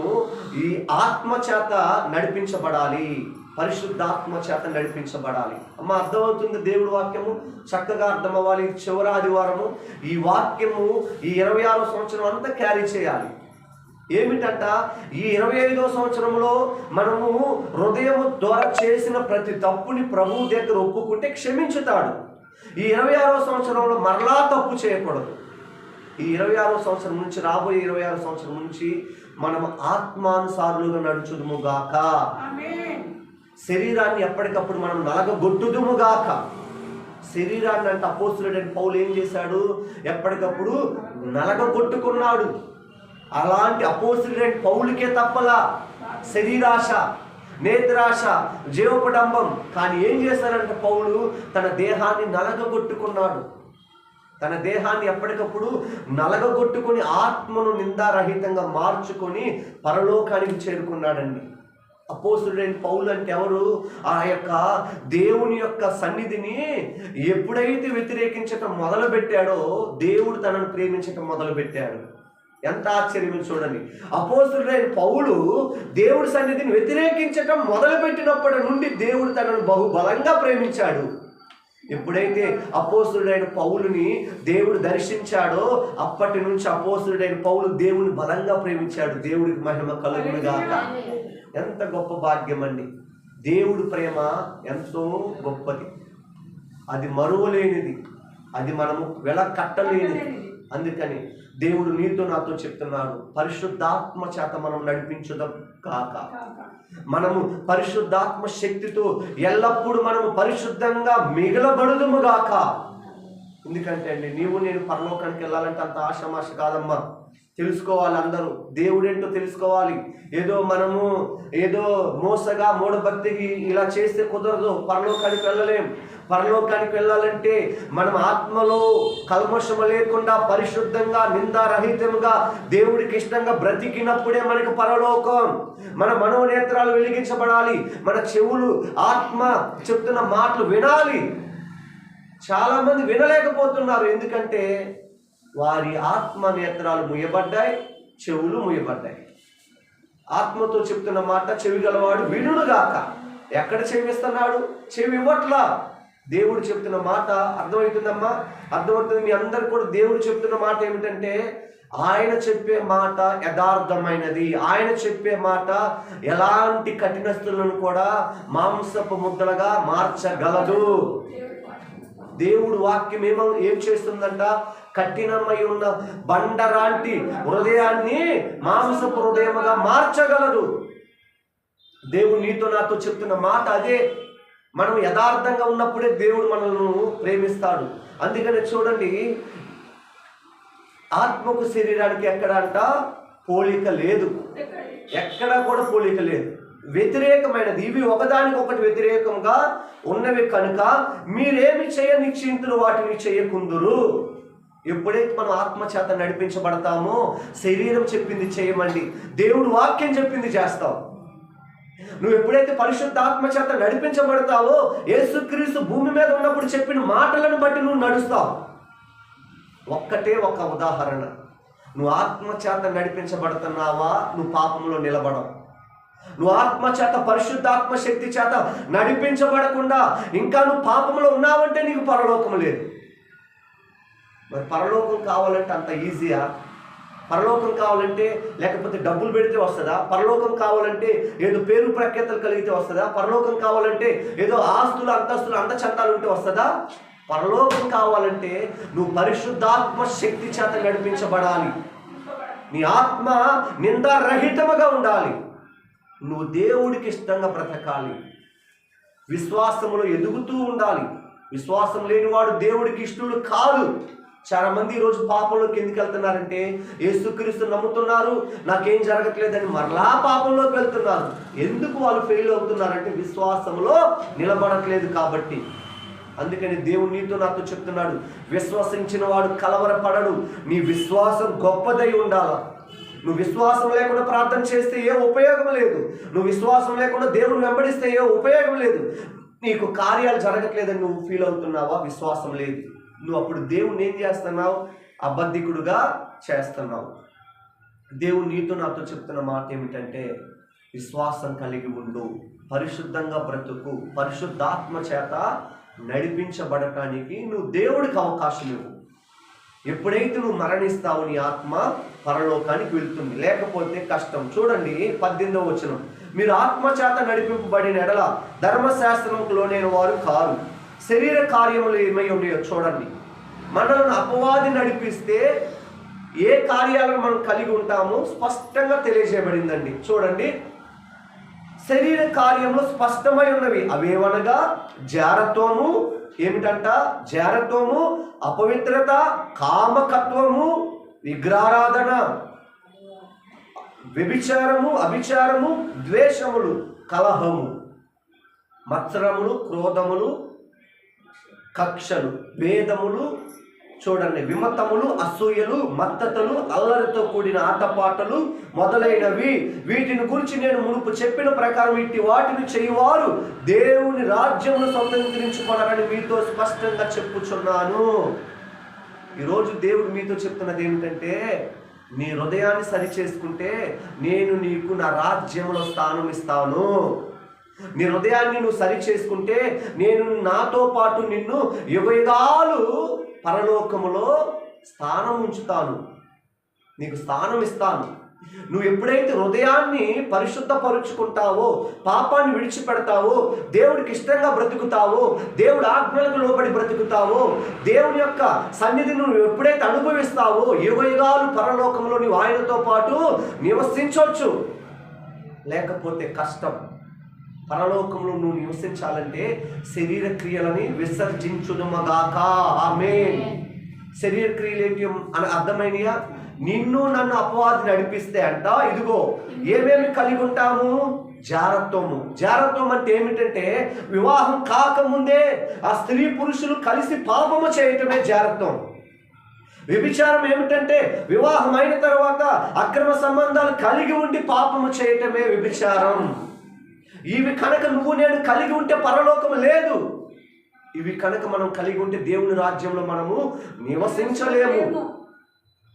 ఈ ఆత్మ చేత నడిపించబడాలి, పరిశుద్ధాత్మ చేత నడిపించబడాలి. అమ్మ, అర్థమవుతుంది? దేవుడి వాక్యము చక్కగా అర్థం అవ్వాలి. చివరి ఆదివారము ఈ వాక్యము ఈ 26వ సంవత్సరం అంతా క్యారీ చేయాలి. ఏమిటంట? ఈ 25వ సంవత్సరంలో మనము హృదయము ద్వారా చేసిన ప్రతి తప్పుని ప్రభువు దగ్గర ఒప్పుకుంటే క్షమించుతాడు. ఈ 26వ సంవత్సరంలో మరలా తప్పు చేయకూడదు. ఈ 26వ సంవత్సరం నుంచి, రాబోయే 26వ సంవత్సరం నుంచి మనం ఆత్మానుసారులుగా నడుచుదుముగాక. శరీరాన్ని ఎప్పటికప్పుడు మనం నలగగొట్టుదుముగాక. శరీరాన్ని అంటే అపోస్తలుడైన పౌలు ఏం చేశాడు? ఎప్పటికప్పుడు నలగగొట్టుకున్నాడు. అలాంటి అపోస్తలుడైన పౌలుకే తప్పలా శరీరాశ. నేత్రాశ, జీవపడంబం. కానీ ఏం చేశారంటే పౌలు తన దేహాన్ని నలగగొట్టుకున్నాడు. తన దేహాన్ని ఎప్పటికప్పుడు నలగగొట్టుకొని ఆత్మను నిందారహితంగా మార్చుకొని పరలోకానికి చేరుకున్నాడండి. అపోస్తుడైన పౌలు అంటే ఎవరు? ఆ యొక్క దేవుని యొక్క సన్నిధిని ఎప్పుడైతే వ్యతిరేకించటం మొదలు పెట్టాడో దేవుడు తనను ప్రేమించటం మొదలు పెట్టాడు. ఎంత ఆశ్చర్యం చూడండి. అపోస్తుడైన పౌలు దేవుడి సన్నిధిని వ్యతిరేకించటం మొదలుపెట్టినప్పటి నుండి దేవుడు తనను బహుబలంగా ప్రేమించాడు. ఎప్పుడైతే అపోస్తుడైన పౌలుని దేవుడు దర్శించాడో అప్పటి నుంచి అపోస్తుడైన పౌలు దేవుని బలంగా ప్రేమించాడు. దేవుడికి మహిమ కలుగునుగాక. ఎంత గొప్ప భాగ్యం అండి. దేవుడి ప్రేమ ఎంతో గొప్పది, అది మరువలేనిది, అది మనము వెలకట్టలేనిది. అందుకని దేవుడు నీతో నాతో చెప్తున్నాడు, పరిశుద్ధాత్మ చేత మనం నడిపించుదాం కాక. మనము పరిశుద్ధాత్మ శక్తితో ఎల్లప్పుడూ మనము పరిశుద్ధంగా మిగలబడుదుము గాక. ఎందుకంటే అండి, నీవు నేను పరలోకానికి వెళ్ళాలంటే అంత ఆషామాష కాదమ్మా. తెలుసుకోవాలి, అందరూ దేవుడేంటో తెలుసుకోవాలి. ఏదో మోసగా మూఢభక్తికి ఇలా చేస్తే కుదరదు. పరలోకానికి వెళ్ళలేం. పరలోకానికి వెళ్ళాలంటే మనం ఆత్మలో కల్మషము లేకుండా పరిశుద్ధంగా నిందారహితంగా దేవుడికి ఇష్టంగా బ్రతికినప్పుడే మనకు పరలోకం. మన మనోనేత్రాలు వెలిగించబడాలి, మన చెవులు ఆత్మ చెప్తున్న మాటలు వినాలి. చాలా మంది వినలేకపోతున్నారు. ఎందుకంటే వారి ఆత్మ నేత్రాలు ముయ్యబడ్డాయి, చెవులు ముయ్యబడ్డాయి. ఆత్మతో చెప్తున్న మాట చెవి గలవాడు వినుడుగాక. ఎక్కడ చెవిస్తున్నాడు? చెవి ఇవ్వట్లా. దేవుడు చెప్తున్న మాట అర్థమవుతుందమ్మా? అర్థమవుతుంది. మీ అందరు కూడా దేవుడు చెప్తున్న మాట ఏమిటంటే, ఆయన చెప్పే మాట యథార్థమైనది. ఆయన చెప్పే మాట ఎలాంటి కఠినస్తులను కూడా మాంసపు ముద్దలుగా మార్చగలదు. దేవుడు వాక్యం ఏం చేస్తుందంట? కఠినమై ఉన్న బండరాంటి హృదయాన్ని మాంసపు హృదయముగా మార్చగలదు. దేవుడు నీతో నాతో చెప్తున్న మాట అదే. మనం యథార్థంగా ఉన్నప్పుడే దేవుడు మనల్ని ప్రేమిస్తాడు. అందుకని చూడండి, ఆత్మకు శరీరానికి ఎక్కడ అంట పోలిక లేదు, ఎక్కడా కూడా పోలిక లేదు, వ్యతిరేకమైనది. ఇవి ఒకదానికొకటి వ్యతిరేకంగా ఉన్నవి కనుక మీరేమి చేయ నిశ్చయింతులు వాటిని చేయకుందురు. ఎప్పుడైతే మనం ఆత్మ చేత నడిపించబడతామో శరీరం చెప్పింది చేయమండి, దేవుడు వాక్యం చెప్పింది చేస్తావు. నువ్వు ఎప్పుడైతే పరిశుద్ధ ఆత్మ చేత నడిపించబడతావో యేసుక్రీస్తు భూమి మీద ఉన్నప్పుడు చెప్పిన మాటలను బట్టి నువ్వు నడుస్తావు. ఒక్కటే ఒక ఉదాహరణ, నువ్వు ఆత్మ చేత నడిపించబడుతున్నావా, నువ్వు పాపంలో నిలబడవు. నువ్వు ఆత్మ చేత పరిశుద్ధాత్మ శక్తి చేత నడిపించబడకుండా ఇంకా నువ్వు పాపంలో ఉన్నావంటే నీకు పరలోకం లేదు. మరి పరలోకం కావాలంటే అంత ఈజీయా? పరలోకం కావాలంటే లేకపోతే డబ్బులు పెడితే వస్తుందా? పరలోకం కావాలంటే ఏదో పేరు ప్రఖ్యాతలు కలిగితే వస్తుందా? పరలోకం కావాలంటే ఏదో ఆస్తులు అంతస్తులు అందచందాలు ఉంటే వస్తుందా? పరలోకం కావాలంటే నువ్వు పరిశుద్ధాత్మ శక్తి చేత నడిపించబడాలి. నీ ఆత్మ నిందారహితముగా ఉండాలి. నువ్వు దేవుడికి ఇష్టంగా బ్రతకాలి. విశ్వాసములో ఎదుగుతూ ఉండాలి. విశ్వాసం లేనివాడు దేవుడికి ఇష్టడు కాదు. చాలా మంది ఈరోజు పాపంలోకి ఎందుకు వెళ్తున్నారంటే, యేసుక్రీస్తు నమ్ముతున్నారు, నాకేం జరగట్లేదని మరలా పాపంలోకి వెళ్తున్నారు. ఎందుకు వాళ్ళు ఫెయిల్ అవుతున్నారంటే విశ్వాసంలో నిలబడట్లేదు కాబట్టి. అందుకని దేవుడు నీతో నాతో చెప్తున్నాడు, విశ్వసించిన వాడు కలవరపడడు. నీ విశ్వాసం గొప్పదై ఉండాలా. నువ్వు విశ్వాసం లేకుండా ప్రార్థన చేస్తే ఏ ఉపయోగం లేదు. నువ్వు విశ్వాసం లేకుండా దేవుని వెంబడిస్తే ఏ ఉపయోగం లేదు. నీకు కార్యాలు జరగట్లేదని నువ్వు ఫీల్ అవుతున్నావా? విశ్వాసం లేదు. నువ్వు అప్పుడు దేవుణ్ణి ఏం చేస్తున్నావు? అబద్ధికుడుగా చేస్తున్నావు. దేవుడు నీతో నాతో చెప్తున్న మాట ఏమిటంటే, విశ్వాసం కలిగి ఉండు, పరిశుద్ధంగా బ్రతుకు, పరిశుద్ధాత్మ చేత నడిపించబడటానికి నువ్వు దేవుడికి అవకాశం ఇవ్వు. ఎప్పుడైతే నువ్వు మరణిస్తావు నీ ఆత్మ పరలోకానికి వెళ్తుంది, లేకపోతే కష్టం. చూడండి 18వ వచనం, మీరు ఆత్మ చేత నడిపింపబడిన ఎడల ధర్మశాస్త్రంకు లోనైన వారు కారు. శరీర కార్యములు ఏమై ఉన్నాయో చూడండి. మనల్ని అపవాది నడిపిస్తే ఏ కార్యాలను మనం కలిగి ఉంటామో స్పష్టంగా తెలియజేయబడిందండి. చూడండి, శరీర కార్యములు స్పష్టమై ఉన్నవి. అవేవనగా జారత్వము, ఏమిటంట? జారత్వము, అపవిత్రత, కామకత్వము, విగ్రహారాధన, వ్యభిచారము, అభిచారము, ద్వేషములు, కలహము, మత్సరములు, క్రోధములు, కక్షలు, భేదములు, చూడండి, విమతములు, అసూయలు, మత్తతలు, అల్లరితో కూడిన ఆటపాటలు మొదలైనవి. వీటిని గురించి నేను మునుపు చెప్పిన ప్రకారం ఇట్టి వాటిని చేయువారు దేవుని రాజ్యమును స్వతంత్రించుకొనరని మీతో స్పష్టంగా చెప్పుచున్నాను. ఈరోజు దేవుడు మీతో చెప్తున్నది ఏమిటంటే, నీ హృదయాన్ని సరి చేసుకుంటే నేను నీకు నా రాజ్యంలో స్థానం ఇస్తాను. నీ హృదయాన్ని నువ్వు సరి చేసుకుంటే నేను నాతో పాటు నిన్ను యుగయుగాలు పరలోకములో స్థానం ఉంచుతాను, నీకు స్థానం ఇస్తాను. నువ్వు ఎప్పుడైతే హృదయాన్ని పరిశుద్ధపరుచుకుంటావో, పాపాన్ని విడిచిపెడతావో, దేవుడికి ఇష్టంగా బ్రతుకుతావో, దేవుడి ఆజ్ఞలకు లోబడి బ్రతుకుతావో, దేవుని యొక్క సన్నిధిని నువ్వు ఎప్పుడైతే అనుభవిస్తావో యుగయుగాలు పరలోకంలో నువ్వు ఆయనతో పాటు నివసించవచ్చు. లేకపోతే కష్టం. పరలోకంలో నువ్వు నివసించాలంటే శరీర క్రియలని విసర్జించునుమగాక. ఆమేన్. శరీర క్రియలు ఏంటి అని అర్థమైనయా? నిన్ను నన్ను అపవాది నడిపిస్తే అంట, ఇదిగో ఏమేమి కలిగి ఉంటాము? జారత్వము. జారత్వం అంటే ఏమిటంటే, వివాహం కాకముందే ఆ స్త్రీ పురుషులు కలిసి పాపము చేయటమే జారత్వం. వ్యభిచారం ఏమిటంటే, వివాహం అయిన తర్వాత అక్రమ సంబంధాలు కలిగి ఉండి పాపము చేయటమే వ్యభిచారం. ఇవి కనుక నువ్వు నేను కలిగి ఉంటే పరలోకం లేదు. ఇవి కనుక మనం కలిగి ఉంటే దేవుని రాజ్యంలో మనము నివసించలేము.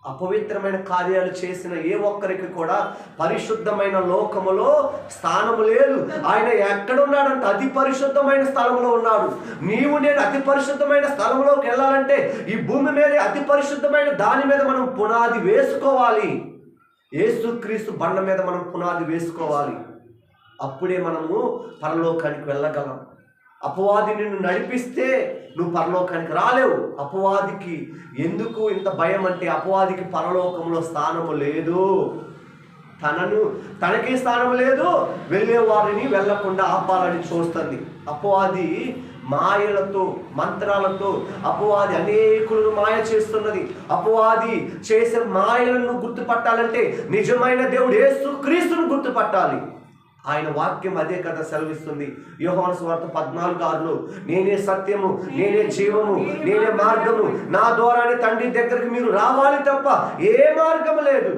అపవిత్రమైన కార్యాలు చేసిన ఏ ఒక్కరికి కూడా పరిశుద్ధమైన లోకములో స్థానము లేదు. ఆయన ఎక్కడున్నాడంటే అతి పరిశుద్ధమైన స్థలంలో ఉన్నాడు. నీవు నేను అతి పరిశుద్ధమైన స్థలంలోకి వెళ్ళాలంటే ఈ భూమి మీద అతి పరిశుద్ధమైన దాని మీద మనం పునాది వేసుకోవాలి. యేసుక్రీస్తు బండ మీద మనం పునాది వేసుకోవాలి. అప్పుడే మనము పరలోకానికి వెళ్ళగలం. అపవాది నిన్ను నడిపిస్తే నువ్వు పరలోకానికి రాలేవు. అపవాదికి ఎందుకు ఇంత భయం అంటే, అపవాదికి పరలోకంలో స్థానము లేదు. తనకి స్థానం లేదు, వెళ్ళే వారిని వెళ్ళకుండా ఆపాలని చూస్తుంది. అపవాది మాయలతో, మంత్రాలతో అపవాది అనేకులను మాయ చేస్తున్నది. అపవాది చేసే మాయలను గుర్తుపట్టాలంటే నిజమైన దేవుడు యేసుక్రీస్తును గుర్తుపట్టాలి. ఆయన వాక్యం అదే కదా సెలవిస్తుంది. యోహాను సువార్త 14:6లో, నేనే సత్యము, నేనే జీవము, నేనే మార్గము, నా ద్వారానే తండ్రి దగ్గరికి మీరు రావాలి తప్ప ఏ మార్గము లేదు.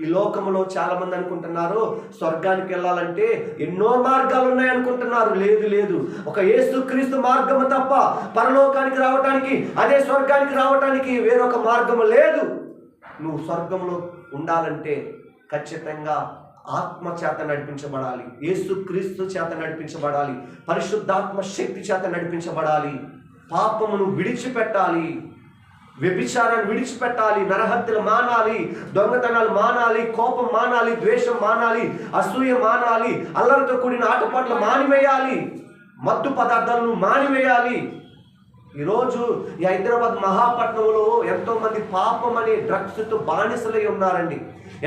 ఈ లోకంలో చాలా మంది అనుకుంటున్నారు స్వర్గానికి వెళ్ళాలంటే ఎన్నో మార్గాలు ఉన్నాయి అనుకుంటున్నారు. లేదు లేదు, ఒక యేసుక్రీస్తు మార్గము తప్ప పరలోకానికి రావటానికి, అదే స్వర్గానికి రావటానికి వేరొక మార్గము లేదు. నువ్వు స్వర్గంలో ఉండాలంటే ఖచ్చితంగా ఆత్మ చేత నడిపించబడాలి, యేసుక్రీస్తు చేత నడిపించబడాలి, పరిశుద్ధాత్మ శక్తి చేత నడిపించబడాలి. పాపమును విడిచిపెట్టాలి, వ్యభిచారాన్ని విడిచిపెట్టాలి, నరహత్యలు మానాలి, దొంగతనాలు మానాలి, కోపం మానాలి, ద్వేషం మానాలి, అసూయ మానాలి, అల్లరితో కూడిన ఆటపాటలు మానివేయాలి, మత్తు పదార్థాలను మానివేయాలి. ఈరోజు ఈ హైదరాబాద్ మహాపట్నంలో ఎంతోమంది పాపం అనే డ్రగ్స్తో బానిసలై ఉన్నారండి.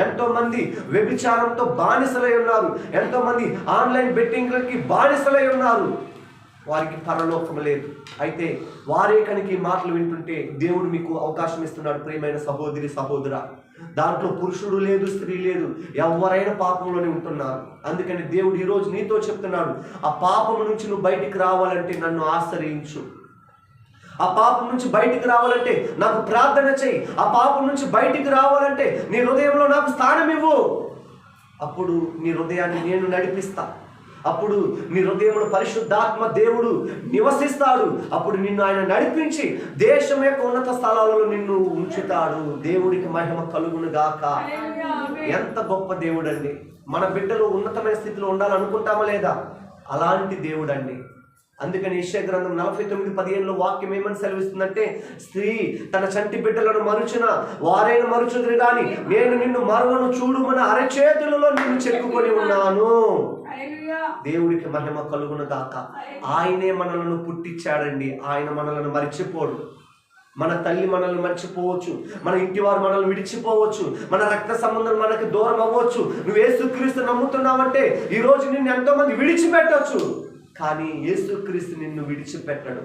ఎంతోమంది వ్యభిచారంతో బానిసలై ఉన్నారు. ఎంతోమంది ఆన్లైన్ బెట్టింగ్లకి బానిసలై ఉన్నారు. వారికి పరలోకం లేదు. అయితే వారే కనుక ఈ మాటలు వింటుంటే దేవుడు మీకు అవకాశం ఇస్తున్నాడు. ప్రియమైన సహోదరి సహోదరా, దాంట్లో పురుషుడు లేదు, స్త్రీ లేదు, ఎవరైనా పాపంలోనే ఉంటున్నారు. అందుకని దేవుడు ఈరోజు నీతో చెప్తున్నాడు, ఆ పాపం నుంచి నువ్వు బయటికి రావాలంటే నన్ను ఆశ్రయించు. ఆ పాపం నుంచి బయటికి రావాలంటే నాకు ప్రార్థన చెయ్యి. ఆ పాపం నుంచి బయటికి రావాలంటే నీ హృదయంలో నాకు స్థానం ఇవ్వు. అప్పుడు నీ హృదయాన్ని నేను నడిపిస్తా. అప్పుడు నీ హృదయంలో పరిశుద్ధాత్మ దేవుడు నివసిస్తాడు. అప్పుడు నిన్ను ఆయన నడిపించి దేశం యొక్క ఉన్నత స్థలాలలో నిన్ను ఉంచుతాడు. దేవుడికి మహిమ కలుగును గాక. ఎంత గొప్ప దేవుడు అండి. మన బిడ్డలు ఉన్నతమైన స్థితిలో ఉండాలనుకుంటామా లేదా? అలాంటి దేవుడు అండి. అందుకని యెషయా గ్రంథం 49:15లో వాక్యం ఏమని సెలవిస్తుందంటే, స్త్రీ తన చంటి బిడ్డలను మరుచున వారైనా మరుచుదురు కానీ నేను నిన్ను మరువను, చూడుమన అరచేతులలో నిన్ను చెక్కుకొని ఉన్నాను. దేవుడికి మహిమ కలుగును గాక. ఆయనే మనలను పుట్టించాడండి. ఆయన మనలను మరిచిపోడు. మన తల్లి మనల్ని మర్చిపోవచ్చు, మన ఇంటి వారు మనల్ని విడిచిపోవచ్చు, మన రక్త సంబంధం మనకి దూరం అవ్వచ్చు. నువ్వు యేసుక్రీస్తు నమ్ముతున్నావంటే ఈరోజు నిన్ను ఎంతో మంది విడిచిపెట్టవచ్చు, కానీ యేసుక్రీస్తు నిన్ను విడిచిపెట్టడు.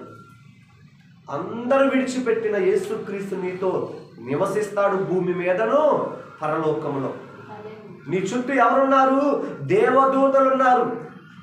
అందరూ విడిచిపెట్టిన యేసుక్రీస్తు నీతో నివసిస్తాడు, భూమి మీదను పరలోకములో. నీ చుట్టూ ఎవరున్నారు? దేవదూతలు ఉన్నారు.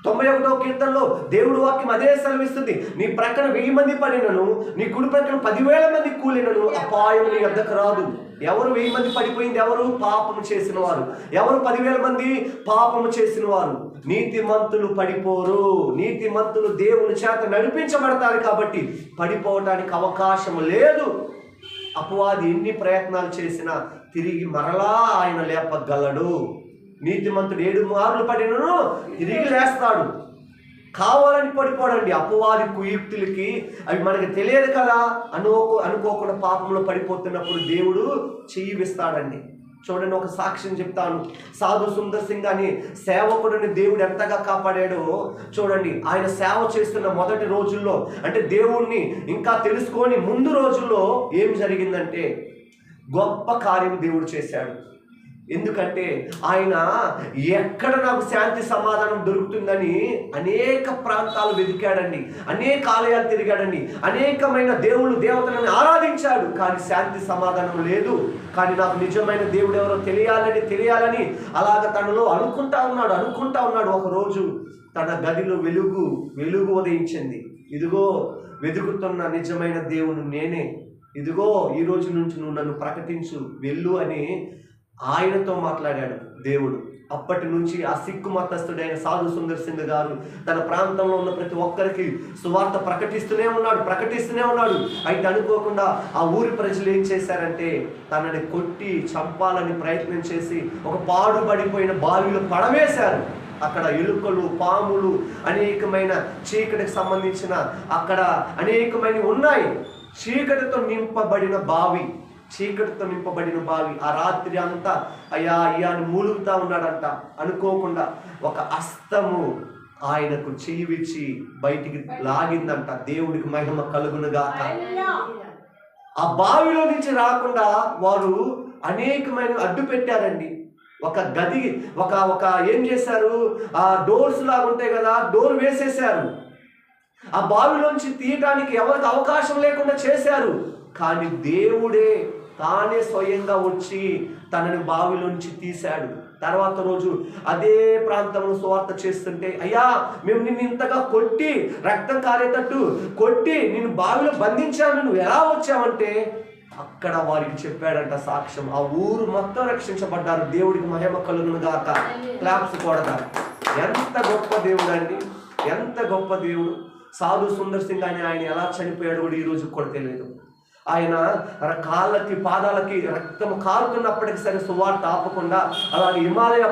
91వ కీర్తనలో దేవుడు వాక్యం అదే సెలవిస్తుంది, నీ ప్రక్కన 1000 మంది పడినను, నీ కుడి ప్రక్కన 10,000 మంది కూలినను అపాయం నీ వద్దకు రాదు. ఎవరు 1000 మంది పడిపోయింది? ఎవరు? పాపము చేసిన వారు. ఎవరు 10,000 మంది? పాపము చేసిన వారు. నీతిమంతులు పడిపోరు. నీతిమంతులు దేవుని చేత నడిపించబడతారు కాబట్టి పడిపోవటానికి అవకాశం లేదు. అపవాది ఎన్ని ప్రయత్నాలు చేసినా తిరిగి మరలా ఆయన లేపగలడు. నీతిమంతుడు 7 మార్లు పడినను తిరిగి లేస్తాడు. కావాలని పడిపోడండి. అపవాది కుయుక్తులకి అవి మనకి తెలియదు కదా, అనుకోకుండా పాపంలో పడిపోతున్నప్పుడు దేవుడు చెయ్యిస్తాడండి. చూడండి, ఒక సాక్ష్యం చెప్తాను. సాధు సుందర్ సింగ్ అని సేవకుడిని దేవుడు ఎంతగా కాపాడాడో చూడండి. ఆయన సేవ చేస్తున్న మొదటి రోజుల్లో, అంటే దేవుణ్ణి ఇంకా తెలుసుకొని ముందు రోజుల్లో ఏం జరిగిందంటే గొప్ప కార్యం దేవుడు చేశాడు. ఎందుకంటే ఆయన ఎక్కడ నాకు శాంతి సమాధానం దొరుకుతుందని అనేక ప్రాంతాలు వెతికాడండి, అనేక ఆలయాలు తిరిగాడండి, అనేకమైన దేవుళ్ళు దేవతలను ఆరాధించాడు. కానీ శాంతి సమాధానం లేదు. కానీ నాకు నిజమైన దేవుడు ఎవరో తెలియాలని అలాగ తనలో అనుకుంటా ఉన్నాడు. ఒకరోజు తన గదిలో వెలుగు ఉదయించింది. ఇదిగో వెతుకుతున్న నిజమైన దేవుడు నేనే, ఇదిగో ఈ రోజు నుంచి నువ్వు నన్ను ప్రకటించు, వెళ్ళు అని ఆయనతో మాట్లాడాడు దేవుడు. అప్పటి నుంచి ఆ సిక్కు మతస్థుడైన సాధు సుందర్ సింగ్ గారు తన ప్రాంతంలో ఉన్న ప్రతి ఒక్కరికి సువార్త ప్రకటిస్తూనే ఉన్నాడు. అయితే అనుకోకుండా ఆ ఊరి ప్రజలు ఏం చేశారంటే తనని కొట్టి చంపాలని ప్రయత్నం చేసి ఒక పాడుబడిపోయిన బావిలో పడవేశారు. అక్కడ ఎలుకలు, పాములు, అనేకమైన చీకటికి సంబంధించిన అక్కడ అనేకమైన ఉన్నాయి. చీకటితో నింపబడిన బావి. ఆ రాత్రి అంతా అయ్యా అని మూలుగుతా ఉన్నాడంట. అనుకోకుండా ఒక హస్తము ఆయనకు చెయ్యివిచ్చి బయటికి లాగిందంట. దేవుడికి మహిమ కలుగునుగాక. ఆ బావిలో నుంచి రాకుండా వారు అనేకమైన అడ్డు పెట్టారండి. ఒక గది ఒక ఏం చేశారు, ఆ డోర్స్ లాగా ఉంటాయి కదా, డోర్ వేసేశారు. ఆ బావిలోంచి తీయటానికి ఎవరికి అవకాశం లేకుండా చేశారు. కానీ దేవుడే తానే స్వయంగా వచ్చి తనని బావిలోంచి తీశాడు. తర్వాత రోజు అదే ప్రాంతంలో సువార్త చేస్తుంటే, అయ్యా మేము నిన్ను ఇంతగా కొట్టి రక్తం కారేటట్టు కొట్టి నిన్ను బావిలో బంధించాము, నువ్వు ఎలా వచ్చావంటే అక్కడ వారికి చెప్పాడంట సాక్ష్యం. ఆ ఊరు మొత్తం రక్షించబడ్డారు. దేవుడికి మహిమ కలుగునుగాక. క్లాప్స్ కొడతారు. ఎంత గొప్ప దేవుడు అండి, ఎంత గొప్ప దేవుడు. సాధు సుందర్ సింగ్ అని ఆయన ఎలా చనిపోయాడు కూడా ఈ రోజు కూడా తెలియదు. ఆయన కాళ్ళకి పాదాలకి రక్తం కారుతున్నప్పటికీ సరే సువార్త ఆపకుండా అలాగే హిమాలయ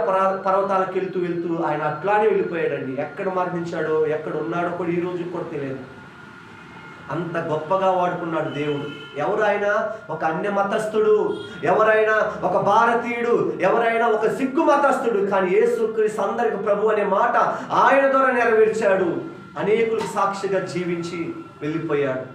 పర్వతాలకు వెళ్తూ ఆయన అట్లానే వెళ్ళిపోయాడండి. ఎక్కడ మరణించాడో ఎక్కడ ఉన్నాడో కూడా ఈ రోజు కూడా తెలియదు. అంత గొప్పగా వాడుకున్నాడు దేవుడు. ఎవరైనా ఒక అన్య మతస్థుడు, ఎవరైనా ఒక భారతీయుడు, ఎవరైనా ఒక సిక్కు మతస్థుడు, కానీ యేసుక్రీస్తు అందరికి ప్రభు అనే మాట ఆయన ద్వారా నెరవేర్చాడు. అనేకులకు సాక్షిగా జీవించి వెళ్ళిపోయాడు.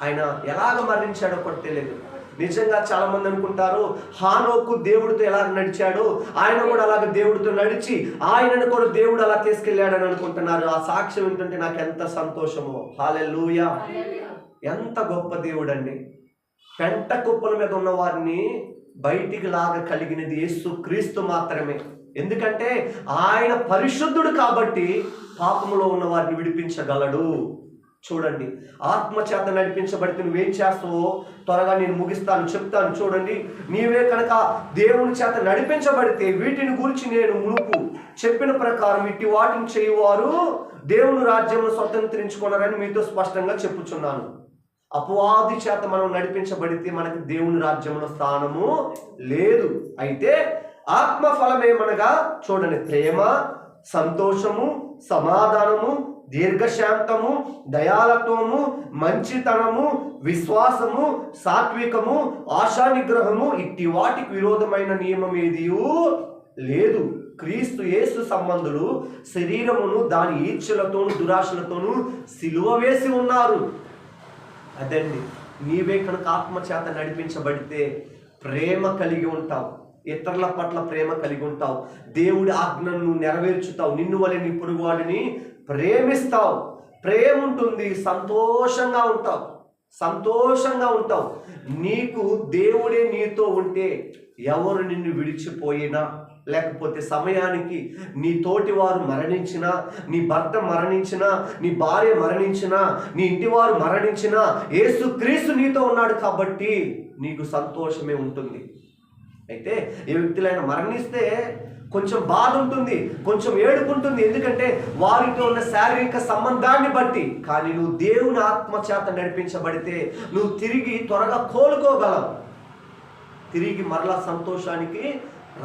ఆయన ఎలాగ మరణించాడో కూడా తెలియదు. నిజంగా చాలా మంది అనుకుంటారు హానోకు దేవుడితో ఎలా నడిచాడో ఆయన కూడా అలాగ దేవుడితో నడిచి ఆయనను కూడా దేవుడు అలా తీసుకెళ్ళాడని అనుకుంటున్నారు. ఆ సాక్ష్యం ఏంటంటే నాకు ఎంత సంతోషమో. హల్లెలూయా. ఎంత గొప్ప దేవుడు అండి. పెంట కుప్పల మీద ఉన్న వారిని బయటికి లాగా కలిగినది యేసుక్రీస్తు మాత్రమే. ఎందుకంటే ఆయన పరిశుద్ధుడు కాబట్టి పాపములో ఉన్న వారిని విడిపించగలడు. చూడండి, ఆత్మచేత నడిపించబడితే నువ్వేం చేస్తావో త్వరగా నేను ముగిస్తాను, చెప్తాను. చూడండి, నీవే కనుక దేవుని చేత నడిపించబడితే వీటిని గురించి నేను మునుపు చెప్పిన ప్రకారం ఇట్టి వాటిని చేయువారు దేవుని రాజ్యంలో స్వతంత్రించుకున్నారని మీతో స్పష్టంగా చెప్పుచున్నాను. అపవాది చేత మనం నడిపించబడితే మనకి దేవుని రాజ్యంలో స్థానము లేదు. అయితే ఆత్మ ఫలమేమనగా చూడండి, ప్రేమ, సంతోషము, సమాధానము, దీర్ఘశాంతము, దయాలత్వము, మంచితనము, విశ్వాసము, సాత్వికము, ఆశానిగ్రహము, ఇట్టి వాటికి విరోధమైన నియమం ఏదియూ లేదు. క్రీస్తు యేసు సంబంధులు శరీరమును దాని ఈచ్ఛలతోను దురాశలతోనూ సిలువ వేసి ఉన్నారు. అదండి, నీవే కనుక ఆత్మచేత నడిపించబడితే ప్రేమ కలిగి ఉంటావు, ఇతరుల పట్ల ప్రేమ కలిగి ఉంటావు, దేవుడి ఆజ్ఞను నెరవేర్చుతావు, నిన్ను వలె నీ పొరుగువాడిని ప్రేమిస్తావు, ప్రేమ ఉంటుంది, సంతోషంగా ఉంటావు. నీకు దేవుడే నీతో ఉంటే ఎవరు నిన్ను విడిచిపోయినా లేకపోతే సమయానికి నీ తోటి వారు మరణించినా, నీ భర్త మరణించినా, నీ భార్య మరణించినా, నీ ఇంటి వారు మరణించినా యేసుక్రీస్తు నీతో ఉన్నాడు కాబట్టి నీకు సంతోషమే ఉంటుంది. అయితే ఏ వ్యక్తులైనా మరణిస్తే కొంచెం బాధ ఉంటుంది, కొంచెం ఏడుపు ఉంటుంది, ఎందుకంటే వారితో ఉన్న శారీరక సంబంధాన్ని బట్టి. కానీ నువ్వు దేవుని ఆత్మచేత నడిపించబడితే నువ్వు తిరిగి త్వరగా కోలుకోగలవు, తిరిగి మరలా సంతోషానికి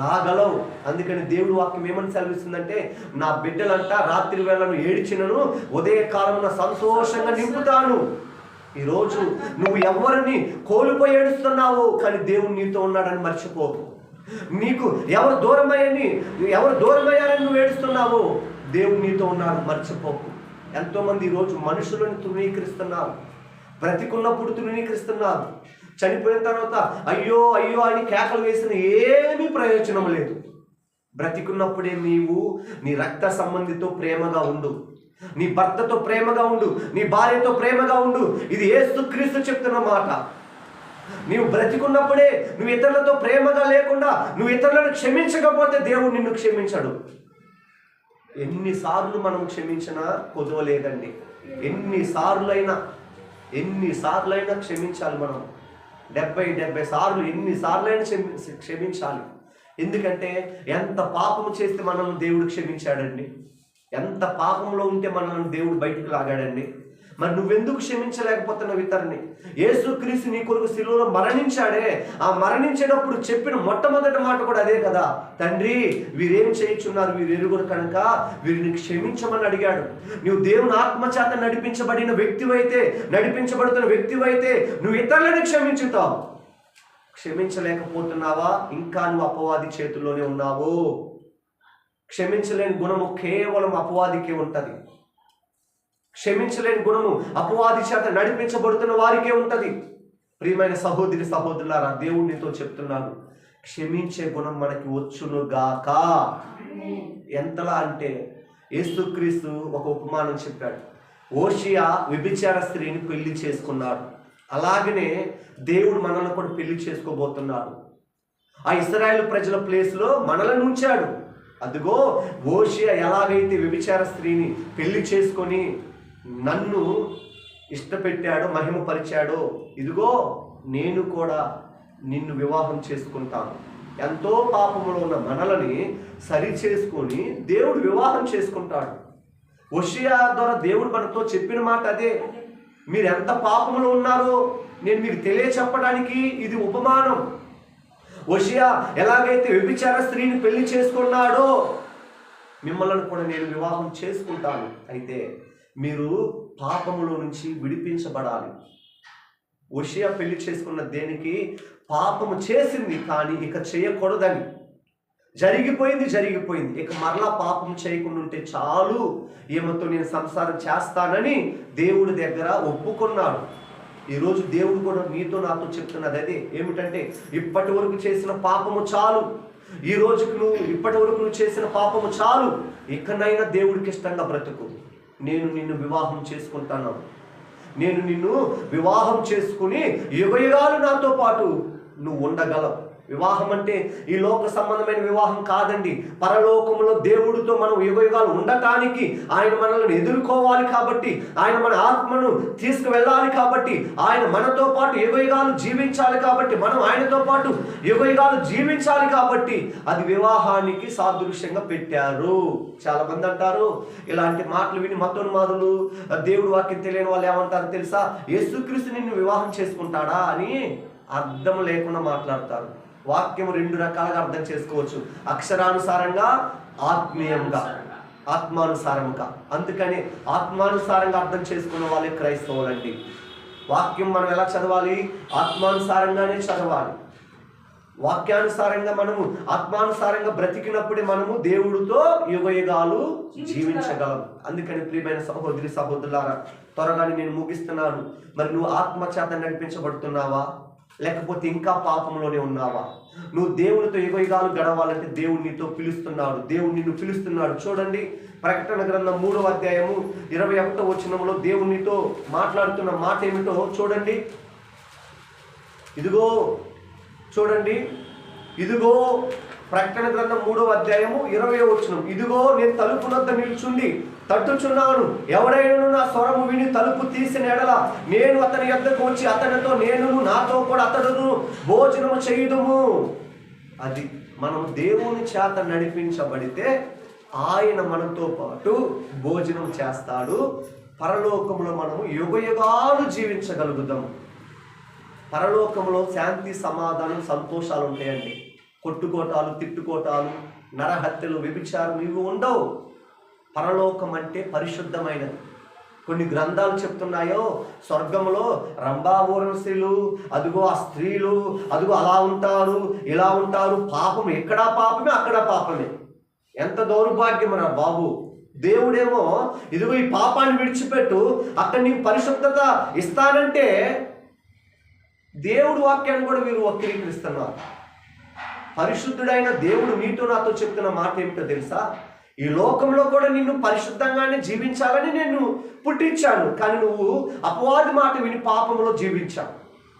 రాగలవు. అందుకని దేవుడు వాక్యం ఏమని సెలవిస్తుందంటే, నా బిడ్డలంటా రాత్రి వేళను ఏడిచినను ఉదయకాలమున సంతోషంగా నింపుతాను. ఈరోజు నువ్వు ఎవరిని కోల్పోయి ఏడుస్తున్నావు, కానీ దేవుడు నీతో ఉన్నాడని మర్చిపోకు. నీకు ఎవరు దూరమయ్యారని నువ్వు ఏడుస్తున్నావు, దేవుడు నీతో ఉన్నాడు మర్చిపోకు. ఎంతోమంది ఈరోజు మనుషులను తృణీకరిస్తున్నారు, బ్రతికున్నప్పుడు తృణీకరిస్తున్నారు, చనిపోయిన తర్వాత అయ్యో అయ్యో అని కేకలు వేసిన ఏమీ ప్రయోజనం లేదు. బ్రతికున్నప్పుడే నీవు నీ రక్త సంబంధితో ప్రేమగా ఉండు, నీ భర్తతో ప్రేమగా ఉండు, నీ భార్యతో ప్రేమగా ఉండు. ఇది యేసుక్రీస్తు చెప్తున్న మాట. నీవు బ్రతికున్నప్పుడే నువ్వు ఇతరులతో ప్రేమగా లేకుండా నువ్వు ఇతరులను క్షమించకపోతే దేవుడు నిన్ను క్షమించడు. ఎన్నిసార్లు మనం క్షమించినా కుదవలేదండి. ఎన్నిసార్లైనా క్షమించాలి మనం. 70 సార్లు ఎన్నిసార్లైనా క్షమించాలి. ఎందుకంటే ఎంత పాపము చేస్తే మనల్ని దేవుడు క్షమించాడండి, ఎంత పాపంలో ఉంటే మనల్ని దేవుడు బయటకు లాగాడండి. మరి నువ్వెందుకు క్షమించలేకపోతున్నావు ఇతరుని? యేసుక్రీస్తు నీ కొరకు శిలువలో మరణించాడే, ఆ మరణించేటప్పుడు చెప్పిన మొట్టమొదటి మాట కూడా అదే కదా, తండ్రి వీరేం చేయుచున్నారు, వీరు ఎరుగురు కనుక వీరిని క్షమించమని అడిగాడు. నువ్వు దేవుని ఆత్మచేత నడిపించబడుతున్న వ్యక్తివైతే నువ్వు ఇతరులను క్షమించుతావు. క్షమించలేకపోతున్నావా? ఇంకా నువ్వు అపవాది చేతుల్లోనే ఉన్నావు. క్షమించలేని గుణము కేవలం అపవాదికే ఉంటుంది. క్షమించలేని గుణము అపవాది చేత నడిపించబడుతున్న వారికే ఉంటుంది. ప్రియమైన సహోదరి సహోదరులారా, దేవుడు నీతో చెప్తున్నాను, క్షమించే గుణం మనకి వచ్చును గాక. ఎంతలా అంటే యేసుక్రీస్తు ఒక ఉపమానం చెప్పాడు. ఓషియా వ్యభిచార స్త్రీని పెళ్లి చేసుకున్నాడు, అలాగనే దేవుడు మనల్ని కూడా పెళ్లి చేసుకోబోతున్నాడు. ఆ ఇశ్రాయేలు ప్రజల ప్లేస్లో మనల్ని ఉంచాడు. అదిగో ఓషియా ఎలాగైతే వ్యభిచార స్త్రీని పెళ్లి చేసుకొని నన్ను ఇష్టపెట్టాడో, మహిమపరిచాడో, ఇదిగో నేను కూడా నిన్ను వివాహం చేసుకుంటాను. ఎంతో పాపంలో ఉన్న మనలని సరి చేసుకొని దేవుడు వివాహం చేసుకుంటాడు. ఓషియా ద్వారా దేవుడు మనతో చెప్పిన మాట అదే. మీరు ఎంత పాపంలో ఉన్నారో నేను మీకు తెలియచెప్పడానికి ఇది ఉపమానం. ఓషియా ఎలాగైతే వ్యభిచార స్త్రీని పెళ్లి చేసుకున్నాడో మిమ్మల్ని కూడా నేను వివాహం చేసుకుంటాను. అయితే మీరు పాపములో నుంచి విడిపించబడాలి. ఓషియా పెళ్లి చేసుకున్న దేనికి? పాపము చేసింది, కానీ ఇక చేయకూడదని. జరిగిపోయింది, ఇక మరలా పాపం చేయకుండా ఉంటే చాలు, ఏమతో నేను సంసారం చేస్తానని దేవుడి దగ్గర ఒప్పుకున్నాడు. ఈరోజు దేవుడు కూడా నీతో నాతో చెప్తున్నది అదే. ఏమిటంటే ఇప్పటి వరకు చేసిన పాపము చాలు, ఈ రోజుకు ఇప్పటి వరకు నువ్వు చేసిన పాపము చాలు, ఇకనైనా దేవుడికి ఇష్టంగా బ్రతుకు. నేను నిన్ను వివాహం చేసుకుంటాను, నేను నిన్ను వివాహం చేసుకుని యుగయుగాలు నాతో పాటు నువ్వు ఉండగలవు. వివాహం అంటే ఈ లోక సంబంధమైన వివాహం కాదండి. పరలోకములో దేవుడితో మనం యుగయుగాలు ఉండటానికి ఆయన మనల్ని ఎదుర్కోవాలి కాబట్టి, ఆయన మన ఆత్మను తీసుకువెళ్ళాలి కాబట్టి, ఆయన మనతో పాటు యుగయుగాలు జీవించాలి కాబట్టి, మనం ఆయనతో పాటు యుగయుగాలు జీవించాలి కాబట్టి అది వివాహానికి సాదృశ్యంగా పెట్టారు. చాలా మంది అంటారు, ఇలాంటి మాటలు విని మతోన్మాదులు, దేవుడు వాక్యం తెలియని వాళ్ళు ఏమంటారు తెలుసా? యేసుక్రీస్తు నిన్ను వివాహం చేసుకుంటాడా అని అర్థం లేకుండా మాట్లాడతారు. వాక్యం 2 రకాలుగా అర్థం చేసుకోవచ్చు, అక్షరానుసారంగా, ఆత్మీయంగా, ఆత్మానుసారంగా. అందుకని ఆత్మానుసారంగా అర్థం చేసుకున్న వాళ్ళే క్రైస్తవులండి. వాక్యం మనం ఎలా చదవాలి? ఆత్మానుసారంగానే చదవాలి. వాక్యానుసారంగా మనము ఆత్మానుసారంగా బ్రతికినప్పుడే మనము దేవుడితో యుగయుగాలు జీవించగలం. అందుకని ప్రియమైన సహోదరి సహోదరులారా, త్వరగానే నేను ముగిస్తున్నాను. మరి నువ్వు ఆత్మచేత నడిపించబడుతున్నావా, లేకపోతే ఇంకా పాపంలోనే ఉన్నావా? నువ్వు దేవునితో యుగయుగాలు గడవాలంటే దేవుడు నీతో పిలుస్తున్నాడు, దేవుడు నిన్ను పిలుస్తున్నాడు. చూడండి, ప్రకటన గ్రంథం 3వ అధ్యాయము 21వ వచనంలో దేవుడు నీతో మాట్లాడుతున్న మాట ఏమిటో చూడండి. ఇదిగో ప్రకటన గ్రంథం 3వ అధ్యాయము 20వ వచనం, ఇదిగో నేను తలుపు వద్ద నిల్చుండి తట్టుచున్నాను, ఎవడైనా నా స్వరము విని తలుపు తీసిన ఎడల నేను అతని యొద్దకు వచ్చి అతనితో నేను నాతో కూడా అతడును భోజనము చేయుదుము. అది మనం దేవుని చేత నడిపించబడితే ఆయన మనతో పాటు భోజనం చేస్తాడు. పరలోకంలో మనము యుగయుగాలు జీవించగలుగుతాము. పరలోకంలో శాంతి, సమాధానం, సంతోషాలు ఉంటాయండి. కొట్టుకోటాలు, తిట్టుకోటాలు, నరహత్యలు, వ్యభిచారం ఇవి ఉండవు. పరలోకం అంటే పరిశుద్ధమైనది. కొన్ని గ్రంథాలు చెప్తున్నాయో స్వర్గంలో రంభావూరస్త్రీలు, అదిగో ఆ స్త్రీలు, అదిగో అలా ఉంటారు, ఇలా ఉంటారు. పాపం ఎక్కడా పాపమే, అక్కడ పాపమే. ఎంత దౌర్భాగ్యం రా బాబు. దేవుడేమో ఇదిగో ఈ పాపాన్ని విడిచిపెట్టు, అక్కడ నీకు పరిశుద్ధత ఇస్తానంటే దేవుడు వాక్యాన్ని కూడా వీరు వక్రీకరిస్తున్నారు. పరిశుద్ధుడైన దేవుడు నీతో నాతో చెప్తున్న మాట ఏమిటో తెలుసా? ఈ లోకంలో కూడా నిన్ను పరిశుద్ధంగానే జీవించాలని నేను పుట్టించాను, కానీ నువ్వు అపవాది మాట విని పాపంలో జీవించావు.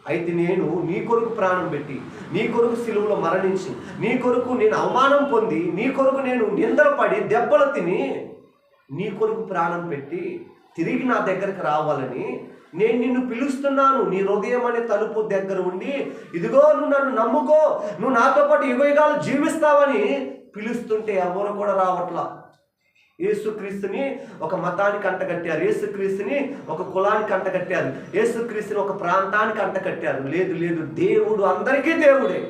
అయితే నేను నీ కొరకు ప్రాణం పెట్టి, నీ కొరకు సిలువలో మరణించి, నీ కొరకు నేను అవమానం పొంది, నీ కొరకు నేను నిందలు పడి దెబ్బలు తిని, నీ కొరకు ప్రాణం పెట్టి తిరిగి నా దగ్గరికి రావాలని నేను నిన్ను పిలుస్తున్నాను. నీ హృదయం అనే తలుపు దగ్గర ఉండి, ఇదిగో నువ్వు నన్ను నమ్ముకో, నువ్వు నాతో పాటు యుగయుగాలు జీవిస్తావని పిలుస్తుంటే ఎవరు కూడా రావట్లా. యేసుక్రీస్తుని ఒక మతానికి అంటగట్టారు, యేసుక్రీస్తుని ఒక కులానికి అంటగట్టారు, యేసుక్రీస్తుని ఒక ప్రాంతానికి అంటగట్టారు. లేదు లేదు, దేవుడు అందరికీ దేవుడే.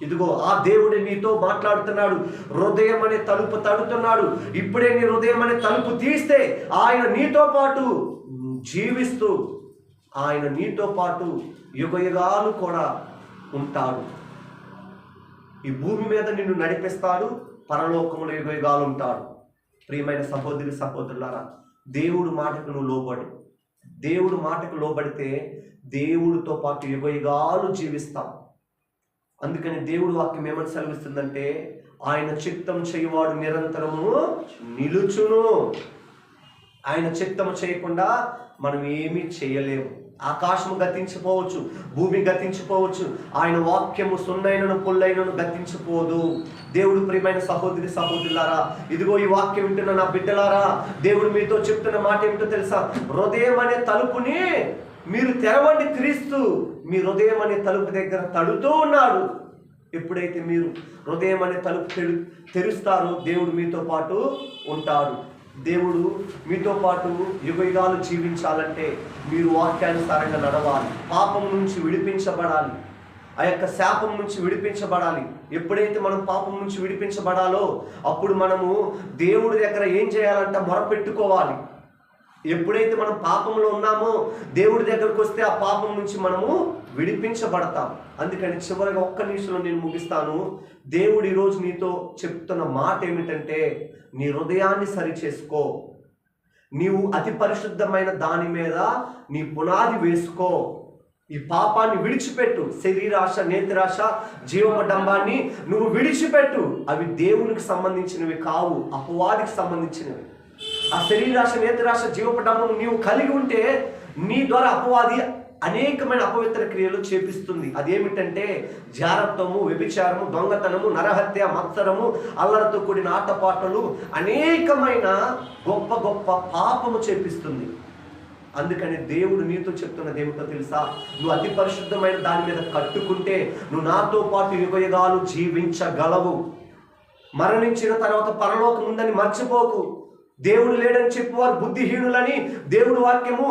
ఇదిగో ఆ దేవుడే నీతో మాట్లాడుతున్నాడు. హృదయం అనే తలుపు తడుతున్నాడు. ఇప్పుడే నీ హృదయం అనే తలుపు తీస్తే ఆయన నీతో పాటు జీవిస్తూ, ఆయన నీతో పాటు యుగయుగాలు కూడా ఉంటాడు. ఈ భూమి మీద నిన్ను నడిపిస్తాడు, పరలోకంలో యుగయుగాలు ఉంటాడు. ప్రియమైన సహోదరి సహోదరులారా, దేవుడు మాటకు నువ్వు లోబడి, దేవుడు మాటకు లోబడితే దేవుడితో పాటు యుగయుగాలు జీవిస్తాం. అందుకని దేవుడు వాక్యం ఏమని సెలవిస్తుందంటే, ఆయన చిత్తం చేయువాడు నిరంతరము నిలుచును. ఆయన చిత్తము చేయకుండా మనం ఏమీ చేయలేము. ఆకాశము గతించిపోవచ్చు, భూమి గతించిపోవచ్చు, ఆయన వాక్యము సున్నైనను పుల్లైనను గతించిపోదు. దేవుడు ప్రియమైన సహోదరి సహోదరులారా, ఇదిగో ఈ వాక్యం వింటున్న నా బిడ్డలారా, దేవుడు మీతో చెప్తున్న మాట ఏమిటో తెలుసా? హృదయం అనే తలుపుని మీరు తెరవండి. క్రీస్తు మీ హృదయం అనే తలుపు దగ్గర తడుతూ ఉన్నాడు. ఎప్పుడైతే మీరు హృదయం అనే తలుపు తెరుస్తారో దేవుడు మీతో పాటు ఉంటాడు. దేవుడు మీతో పాటు యుగయుగాలు జీవించాలంటే మీరు వాక్యానుసారంగా నడవాలి, పాపం నుంచి విడిపించబడాలి, ఆ యొక్క శాపం నుంచి విడిపించబడాలి. ఎప్పుడైతే మనం పాపం నుంచి విడిపించబడాలో అప్పుడు మనము దేవుడి దగ్గర ఏం చేయాలంటే మొరపెట్టుకోవాలి. ఎప్పుడైతే మనం పాపంలో ఉన్నామో దేవుడి దగ్గరకు వస్తే ఆ పాపం నుంచి మనము విడిపించబడతాం. అందుకని చివరిగా ఒక్క నిమిషంలో నేను ముగిస్తాను. దేవుడు ఈరోజు నీతో చెప్తున్న మాట ఏమిటంటే, నీ హృదయాన్ని సరిచేసుకో, నీవు అతి పరిశుద్ధమైన దాని మీద నీ పునాది వేసుకో, ఈ పాపాన్ని విడిచిపెట్టు. శరీరాశ, నేత్రాశ, జీవపడంబాన్ని నువ్వు విడిచిపెట్టు. అవి దేవునికి సంబంధించినవి కావు, అపవాదికి సంబంధించినవి. ఆ శరీరాశ, నేత్రాశ, జీవపడంబం నీవు కలిగి ఉంటే నీ ద్వారా అపవాది అనేకమైన అపవిత్ర క్రియలు చేపిస్తుంది. అదేమిటంటే జారత్వము, వ్యభిచారము, దొంగతనము, నరహత్య, మత్సరము, అల్లరితో కూడిన ఆటపాటలు, అనేకమైన గొప్ప గొప్ప పాపము చేపిస్తుంది. అందుకని దేవుడు నీతో చెప్తున్నది ఏమిటో తెలుసా? నువ్వు అతి పరిశుద్ధమైన దాని మీద కట్టుకుంటే నువ్వు నాతో పాటు యుగయుగాలు జీవించగలవు. మరణించిన తర్వాత పరలోకం ఉందని మర్చిపోకు. దేవుడు లేడని చెప్పేవారు బుద్ధిహీనులని దేవుడు వాక్యము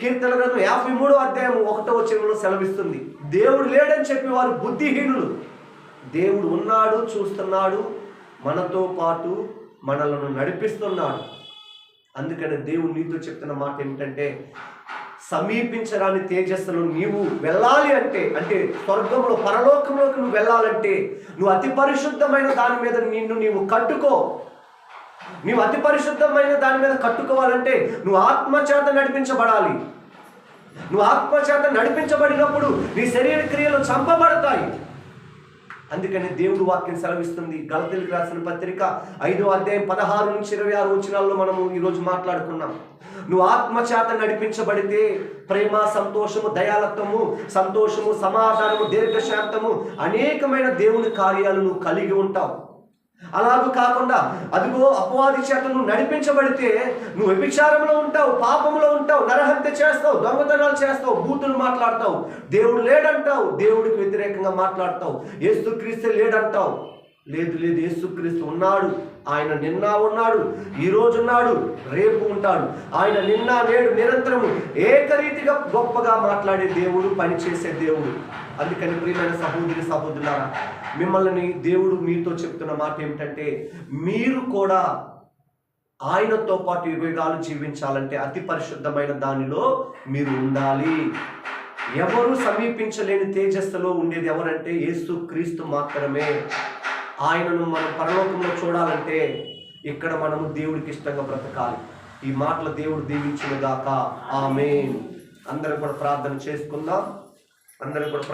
కీర్తన గ్రంథం 53వ అధ్యాయం 1వ వచనంలో సెలవిస్తుంది. దేవుడు లేడని చెప్పేవారు బుద్ధిహీనులు. దేవుడు ఉన్నాడు, చూస్తున్నాడు, మనతో పాటు మనలను నడిపిస్తున్నాడు. అందుకని దేవుడు నీతో చెప్తున్న మాట ఏమిటంటే, సమీపించరాని తేజస్సులో నీవు వెళ్ళాలి అంటే స్వర్గంలో, పరలోకంలోకి నువ్వు వెళ్ళాలంటే నువ్వు అతి పరిశుద్ధమైన దాని మీద నీవు కట్టుకో. నువ్వు అతి పరిశుద్ధమైన దాని మీద కట్టుకోవాలంటే నువ్వు ఆత్మచేత నడిపించబడాలి. నువ్వు ఆత్మచేత నడిపించబడినప్పుడు నీ శరీర క్రియలు చంపబడతాయి. అందుకని దేవుడు వాక్యం సెలవిస్తుంది. గలతీయులకు రాసిన పత్రిక 5వ అధ్యాయం 16 నుంచి 26 వచనాల్లో మనము ఈరోజు మాట్లాడుకున్నాం. నువ్వు ఆత్మచేత నడిపించబడితే ప్రేమ, సంతోషము, దయాలత్వము, సంతోషము, సమాధానము, దీర్ఘశాంతము, అనేకమైన దేవుని కార్యాలు నువ్వు కలిగి ఉంటావు. అలాగూ కాకుండా అదిగో అపవాది చేత నువ్వు నడిపించబడితే నువ్వు వ్యభిచారంలో ఉంటావు, పాపంలో ఉంటావు, నరహత్య చేస్తావు, దొంగతనాలు చేస్తావు, బూతులు మాట్లాడతావు, దేవుడు లేడంటావు, దేవుడికి వ్యతిరేకంగా మాట్లాడతావు, యేసుక్రీస్తు లేడంటావు. లేదు లేదు, యేసుక్రీస్తు ఉన్నాడు. ఆయన నిన్న ఉన్నాడు, ఈరోజు ఉన్నాడు, రేపు ఉంటాడు. ఆయన నిన్న నేడు నిరంతరము ఏకరీతిగా గొప్పగా మాట్లాడే దేవుడు, పనిచేసే దేవుడు. అందుకని ప్రియమైన సహోదరి సహోదరులారా, మిమ్మల్ని దేవుడు మీతో చెప్తున్న మాట ఏమిటంటే, మీరు కూడా ఆయనతో పాటు 20 యుగాలు జీవించాలంటే అతి పరిశుద్ధమైన దానిలో మీరు ఉండాలి. ఎవరు సమీపించలేని తేజస్సులో ఉండేది ఎవరంటే యేసుక్రీస్తు మాత్రమే. ఆయనను మనం పరలోకంలో చూడాలంటే ఇక్కడ మనము దేవుడికి ఇష్టంగా బ్రతకాలి. ఈ మాటలు దేవుడు దీవించును గాక. ఆమేన్. అందరం కూడా ప్రార్థన చేసుకుందాం. అందరం కూడా